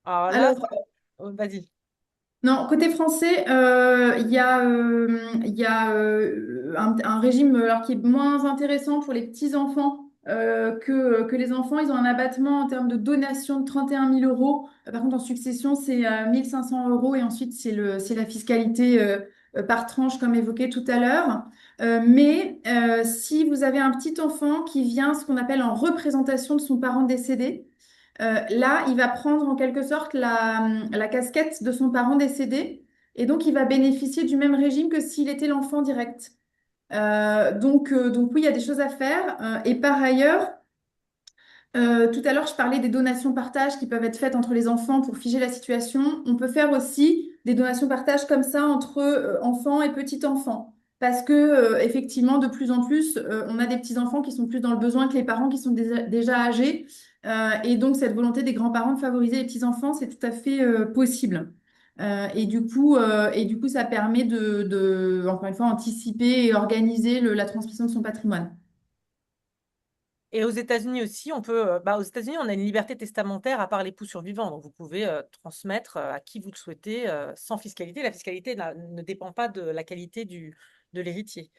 Alors là, Alors, vas-y. non, côté français, il y a un régime alors, qui est moins intéressant pour les petits-enfants que les enfants. Ils ont un abattement en termes de donation de 31 000 euros. Par contre, en succession, c'est 1 500 euros et ensuite, c'est la fiscalité par tranche, comme évoqué tout à l'heure. Mais si vous avez un petit enfant qui vient, ce qu'on appelle en représentation de son parent décédé, là, il va prendre en quelque sorte la casquette de son parent décédé et donc il va bénéficier du même régime que s'il était l'enfant direct. Donc oui, il y a des choses à faire. Et par ailleurs, tout à l'heure, je parlais des donations-partage qui peuvent être faites entre les enfants pour figer la situation. On peut faire aussi des donations-partage comme ça entre enfants et petits-enfants. Parce que, effectivement, de plus en plus, on a des petits-enfants qui sont plus dans le besoin que les parents qui sont déjà âgés. Et donc, cette volonté des grands-parents de favoriser les petits-enfants, c'est tout à fait possible. Et du coup, ça permet encore une fois, anticiper et organiser la transmission de son patrimoine. Et aux États-Unis aussi, aux États-Unis, on a une liberté testamentaire à part l'époux survivant. Donc, vous pouvez transmettre à qui vous le souhaitez sans fiscalité. La fiscalité ne dépend pas de la qualité de l'héritier.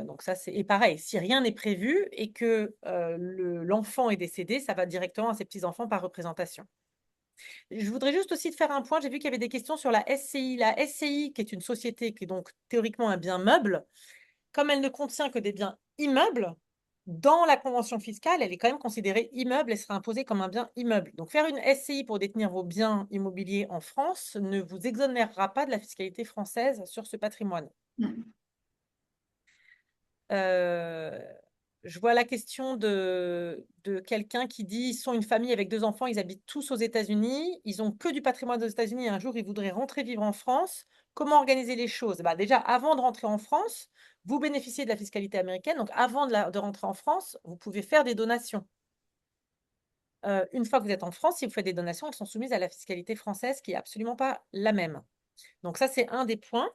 Donc, ça, et pareil, si rien n'est prévu et que l'enfant est décédé, ça va directement à ses petits-enfants par représentation. Je voudrais juste aussi te faire un point. J'ai vu qu'il y avait des questions sur la SCI. La SCI, qui est une société qui est donc théoriquement un bien meuble, comme elle ne contient que des biens immeubles, dans la convention fiscale, elle est quand même considérée immeuble et sera imposée comme un bien immeuble. Donc, faire une SCI pour détenir vos biens immobiliers en France ne vous exonérera pas de la fiscalité française sur ce patrimoine. Euh, je vois la question de quelqu'un qui dit, ils sont une famille avec 2 enfants, ils habitent tous aux États-Unis, ils ont que du patrimoine aux États-Unis et un jour ils voudraient rentrer vivre en France. Comment organiser les choses? Bah, déjà, avant de rentrer en France, vous bénéficiez de la fiscalité américaine. Donc, avant de rentrer en France, vous pouvez faire des donations. Une fois que vous êtes en France, si vous faites des donations, elles sont soumises à la fiscalité française qui est absolument pas la même. Donc, ça, c'est un des points.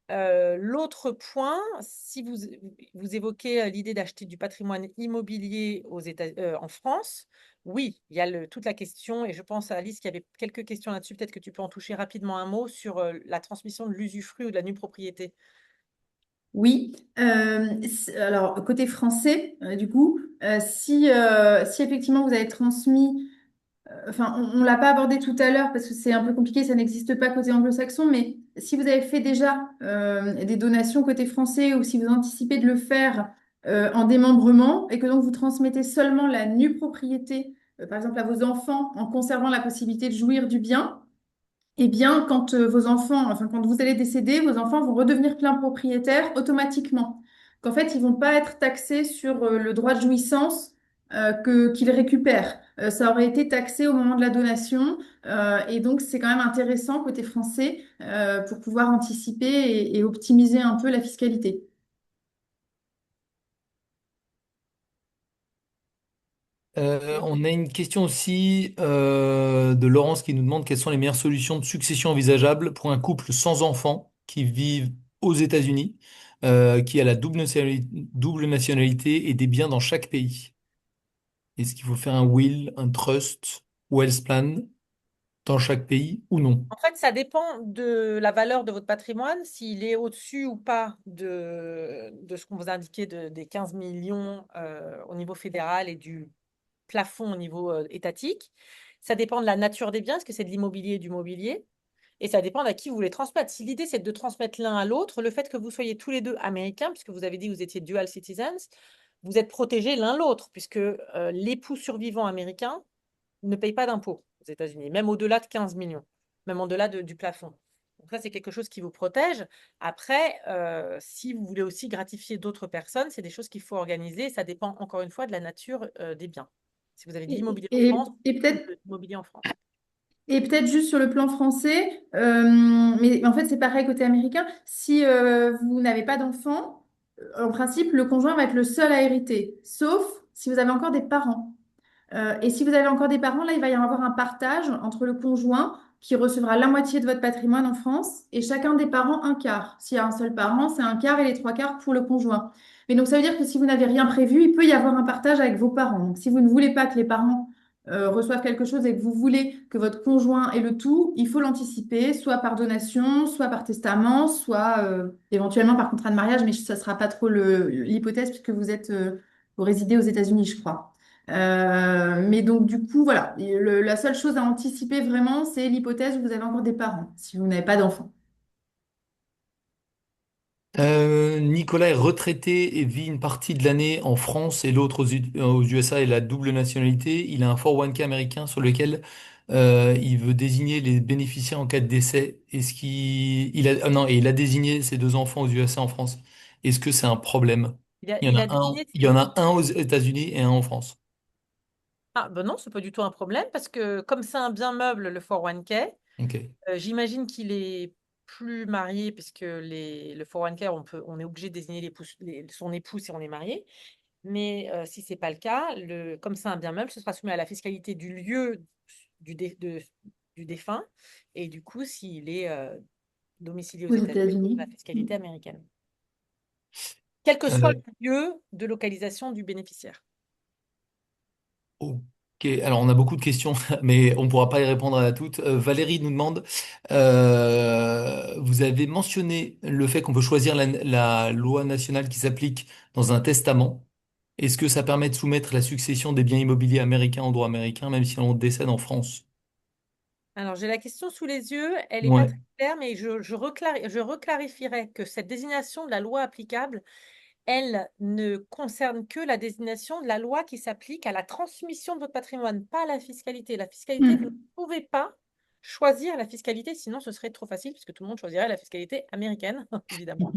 L'autre point, si vous évoquez l'idée d'acheter du patrimoine immobilier en France, oui, il y a toute la question, et je pense à Alice qui avait quelques questions là-dessus, peut-être que tu peux en toucher rapidement un mot sur la transmission de l'usufruit ou de la nue propriété. Oui, alors côté français, du coup, si effectivement vous avez transmis, enfin on ne l'a pas abordé tout à l'heure parce que c'est un peu compliqué, ça n'existe pas côté anglo-saxon, mais si vous avez fait déjà des donations côté français ou si vous anticipez de le faire en démembrement et que donc vous transmettez seulement la nue propriété, par exemple à vos enfants en conservant la possibilité de jouir du bien, eh bien, quand vos enfants, enfin, quand vous allez décéder, vos enfants vont redevenir plein propriétaires automatiquement. Qu'en fait, ils vont pas être taxés sur le droit de jouissance qu'ils récupèrent. Ça aurait été taxé au moment de la donation. Et donc, c'est quand même intéressant côté français pour pouvoir anticiper et optimiser un peu la fiscalité. On a une question aussi de Laurence qui nous demande quelles sont les meilleures solutions de succession envisageables pour un couple sans enfants qui vivent aux États-Unis, qui a la double nationalité et des biens dans chaque pays. Est-ce qu'il faut faire un will, un trust, wealth plan dans chaque pays ou non? En fait, ça dépend de la valeur de votre patrimoine, s'il est au-dessus ou pas de ce qu'on vous a indiqué des 15 millions au niveau fédéral et du plafond au niveau étatique. Ça dépend de la nature des biens, est-ce que c'est de l'immobilier et du mobilier? Et ça dépend à qui vous voulez transmettre. Si l'idée, c'est de transmettre l'un à l'autre, le fait que vous soyez tous les deux américains, puisque vous avez dit que vous étiez dual citizens, vous êtes protégés l'un l'autre, puisque l'époux survivant américain ne paye pas d'impôts aux États-Unis, même au-delà de 15 millions, même au-delà du plafond. Donc ça, c'est quelque chose qui vous protège. Après, si vous voulez aussi gratifier d'autres personnes, c'est des choses qu'il faut organiser. Ça dépend encore une fois de la nature des biens. Si vous avez de Et, l'immobilier en et, France et ou peut-être de l'immobilier en France. Et peut-être juste sur le plan français, mais en fait c'est pareil côté américain, si vous n'avez pas d'enfant, en principe le conjoint va être le seul à hériter, sauf si vous avez encore des parents. Et si vous avez encore des parents, là, il va y avoir un partage entre le conjoint qui recevra la moitié de votre patrimoine en France et chacun des parents un quart. S'il y a un seul parent, c'est un quart et les trois quarts pour le conjoint. Mais donc, ça veut dire que si vous n'avez rien prévu, il peut y avoir un partage avec vos parents. Donc, si vous ne voulez pas que les parents reçoivent quelque chose et que vous voulez que votre conjoint ait le tout, il faut l'anticiper, soit par donation, soit par testament, soit éventuellement par contrat de mariage, mais ça ne sera pas trop l'hypothèse puisque vous résidez aux États-Unis, je crois. Mais donc, du coup, voilà. La seule chose à anticiper vraiment, c'est l'hypothèse où vous avez encore des parents, si vous n'avez pas d'enfants. Nicolas est retraité et vit une partie de l'année en France et l'autre aux USA et la double nationalité. Il a un 401k américain sur lequel il veut désigner les bénéficiaires en cas de décès. Est-ce qu'il a, ah non, et il a désigné ses deux enfants aux USA en France. Est-ce que c'est un problème? Il a désigné Il y en a un aux États-Unis et un en France. Ah, ben non, c'est pas du tout un problème parce que comme c'est un bien meuble, le 401k, Ok. j'imagine qu'il est plus marié puisque le 401k, on est obligé de désigner son époux si on est marié. Mais si c'est pas le cas, comme c'est un bien meuble, ce sera soumis à la fiscalité du lieu du, dé- de- du défunt et du coup, s'il est domicilié aux Aux États-Unis, États-Unis. la fiscalité américaine. Quel que soit Euh, le lieu de localisation du bénéficiaire. Ok, alors on a beaucoup de questions, mais on ne pourra pas y répondre à toutes. Valérie nous demande, vous avez mentionné le fait qu'on peut choisir la loi nationale qui s'applique dans un testament. Est-ce que ça permet de soumettre la succession des biens immobiliers américains au droit américain, même si on décède en France? Alors, j'ai la question sous les yeux, elle n'est pas Ouais. très claire, mais je reclarifierai que cette désignation de la loi applicable, elle ne concerne que la désignation de la loi qui s'applique à la transmission de votre patrimoine, pas à la fiscalité. La fiscalité, vous ne Hmm. pouvez pas choisir la fiscalité, sinon ce serait trop facile, puisque tout le monde choisirait la fiscalité américaine, évidemment.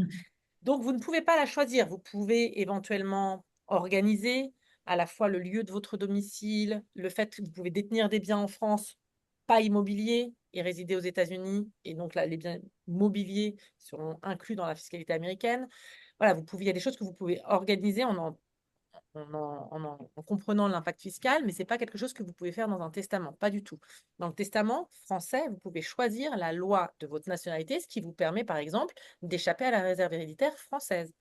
Donc, vous ne pouvez pas la choisir. Vous pouvez éventuellement organiser à la fois le lieu de votre domicile, le fait que vous pouvez détenir des biens en France, pas immobiliers, et résider aux États-Unis. Et donc, là, les biens mobiliers seront inclus dans la fiscalité américaine. Voilà, il y a des choses que vous pouvez organiser en comprenant l'impact fiscal, mais ce n'est pas quelque chose que vous pouvez faire dans un testament, pas du tout. Dans le testament français, vous pouvez choisir la loi de votre nationalité, ce qui vous permet, par exemple, d'échapper à la réserve héréditaire française.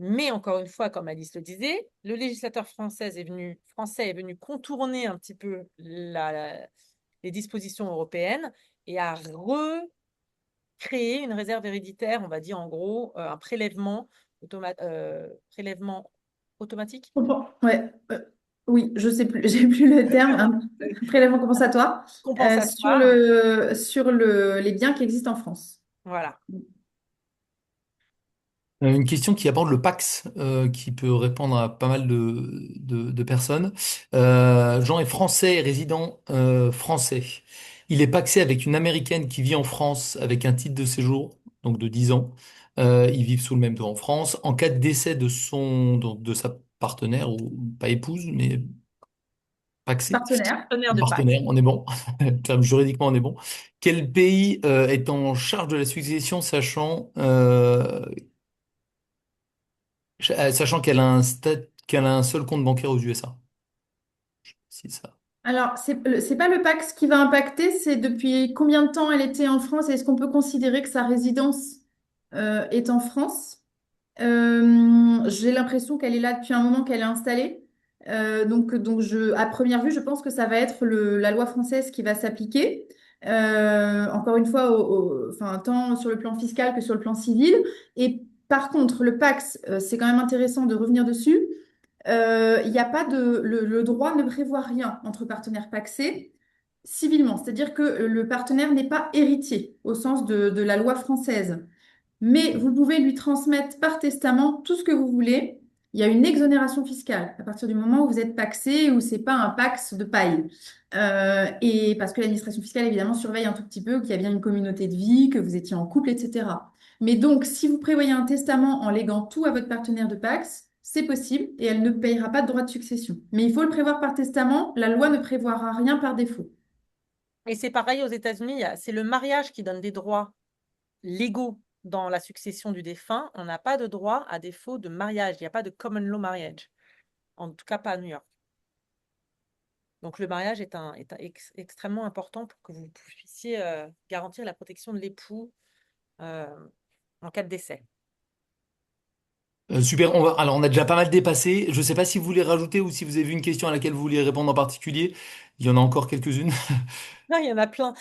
Mais encore une fois, comme Alice le disait, le législateur français est venu contourner un petit peu les dispositions européennes et a recréé une réserve héréditaire, on va dire en gros un prélèvement automatique, Ouais. Oui, je sais plus, j'ai plus le terme, un prélèvement compensatoire compensatoire. les biens qui existent en France. Voilà. Une question qui aborde le Pax, qui peut répondre à pas mal de personnes. Jean est français et résident français. Il est paxé avec une Américaine qui vit en France avec un titre de séjour, donc de 10 ans. Ils vivent sous le même toit en France. En cas de décès donc de sa partenaire, ou pas épouse, mais paxé, Partenaire. Partenaire de Pâques. partenaire, on est bon. Juridiquement, on est bon. Quel pays est en charge de la succession, sachant qu'elle a un seul compte bancaire aux USA. Si ça. Alors, c'est pas le Pax qui va impacter, c'est depuis combien de temps elle était en France et est-ce qu'on peut considérer que sa résidence est en France? J'ai l'impression qu'elle est là depuis un moment qu'elle est installée. À première vue, je pense que ça va être la loi française qui va s'appliquer. Encore une fois, enfin, tant sur le plan fiscal que sur le plan civil. Et par contre, le Pax, c'est quand même intéressant de revenir dessus. Il y a pas le droit ne prévoit rien entre partenaires pacsés civilement. C'est-à-dire que le partenaire n'est pas héritier au sens de la loi française. Mais vous pouvez lui transmettre par testament tout ce que vous voulez. Il y a une exonération fiscale à partir du moment où vous êtes paxé ou c'est pas un pax de paille. Et parce que l'administration fiscale, évidemment, surveille un tout petit peu qu'il y a bien une communauté de vie, que vous étiez en couple, etc. Mais donc, si vous prévoyez un testament en léguant tout à votre partenaire de pax, c'est possible et elle ne payera pas de droit de succession. Mais il faut le prévoir par testament. La loi ne prévoira rien par défaut. Et c'est pareil aux États-Unis, c'est le mariage qui donne des droits légaux dans la succession du défunt. On n'a pas de droit à défaut de mariage. Il n'y a pas de common law marriage. En tout cas, pas à New York. Donc le mariage extrêmement important pour que vous puissiez garantir la protection de l'époux euh, en cas de décès. Super, alors on a déjà pas mal dépassé. Je ne sais pas si vous voulez rajouter ou si vous avez une question à laquelle vous voulez répondre en particulier. Il y en a encore quelques-unes. Non, il y en a plein.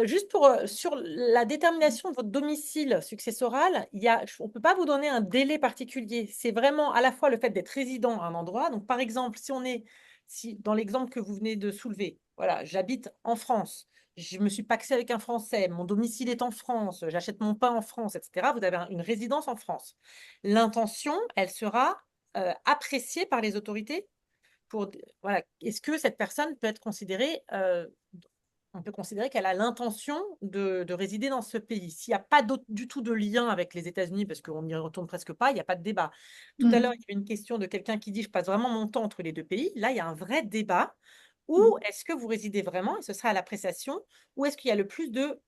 Juste pour, sur la détermination de votre domicile successoral, on ne peut pas vous donner un délai particulier. C'est vraiment à la fois le fait d'être résident à un endroit. Donc, par exemple, si dans l'exemple que vous venez de soulever, voilà, j'habite en France, je me suis pacsé avec un Français, mon domicile est en France, j'achète mon pain en France, etc. Vous avez une résidence en France. L'intention, elle sera appréciée par les autorités voilà, est-ce que cette personne peut être considérée on peut considérer qu'elle a l'intention de résider dans ce pays. S'il n'y a pas du tout de lien avec les États-Unis, parce qu'on n'y retourne presque pas, il n'y a pas de débat. Tout à l'heure, il y avait une question de quelqu'un qui dit je passe vraiment mon temps entre les deux pays. Là, il y a un vrai débat. Ou est-ce que vous résidez vraiment, et ce sera à l'appréciation, ou est-ce qu'il y a le plus de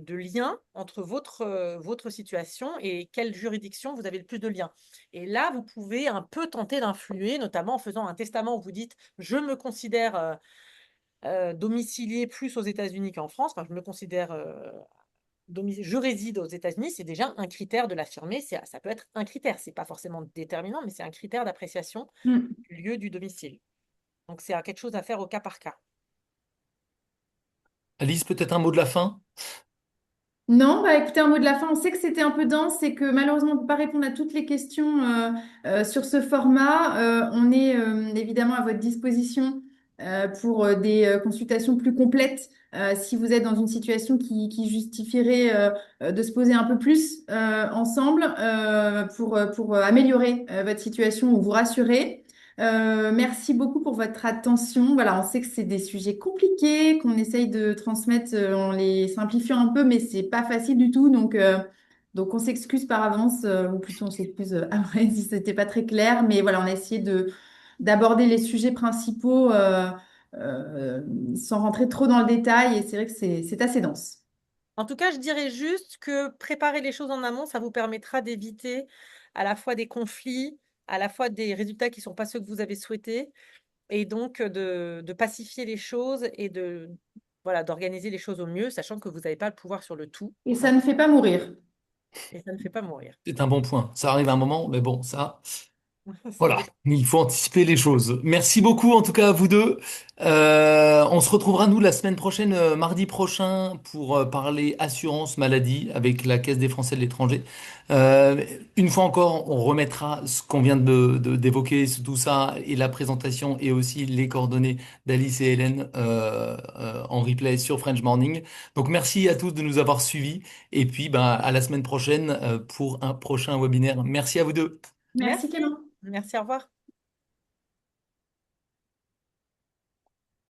liens entre votre situation et quelle juridiction vous avez le plus de liens. Et là, vous pouvez un peu tenter d'influer, notamment en faisant un testament où vous dites je me considère domicilié plus aux États-Unis qu'en France. Enfin, je me considère je réside aux États-Unis, c'est déjà un critère de l'affirmer. Ça peut être un critère, c'est pas forcément déterminant, mais c'est un critère d'appréciation Mm. du lieu du domicile. Donc c'est quelque chose à faire au cas par cas. Alice, peut-être un mot de la fin? Non, bah écoutez, un mot de la fin. On sait que c'était un peu dense et que malheureusement, on ne peut pas répondre à toutes les questions sur ce format. On est évidemment à votre disposition pour des consultations plus complètes si vous êtes dans une situation qui justifierait de se poser un peu plus ensemble pour améliorer votre situation ou vous rassurer. Merci beaucoup pour votre attention. Voilà, on sait que c'est des sujets compliqués, qu'on essaye de transmettre en les simplifiant un peu, mais c'est pas facile du tout. Donc on s'excuse par avance, ou plutôt on s'excuse après si c'était pas très clair. Mais voilà, on a essayé d'aborder les sujets principaux euh, sans rentrer trop dans le détail. Et c'est vrai que c'est assez dense. En tout cas, je dirais juste que préparer les choses en amont, ça vous permettra d'éviter à la fois des conflits, à la fois des résultats qui ne sont pas ceux que vous avez souhaités, et donc de pacifier les choses et voilà, d'organiser les choses au mieux, sachant que vous n'avez pas le pouvoir sur le tout. Et ça Donc, ne fait pas mourir. et ça ne fait pas mourir. C'est un bon point. Ça arrive à un moment, mais bon, ça. Ça Voilà, dépend. il faut anticiper les choses. Merci beaucoup en tout cas à vous deux. On se retrouvera nous la semaine prochaine, mardi prochain, pour parler assurance maladie avec la Caisse des Français de l'étranger. Une fois encore, on remettra ce qu'on vient d'évoquer, tout ça, et la présentation, et aussi les coordonnées d'Alice et Hélène en replay sur French Morning. Donc merci à tous de nous avoir suivis, et puis ben, à la semaine prochaine pour un prochain webinaire. Merci à vous deux. Merci Merci. Clément. Merci, au revoir.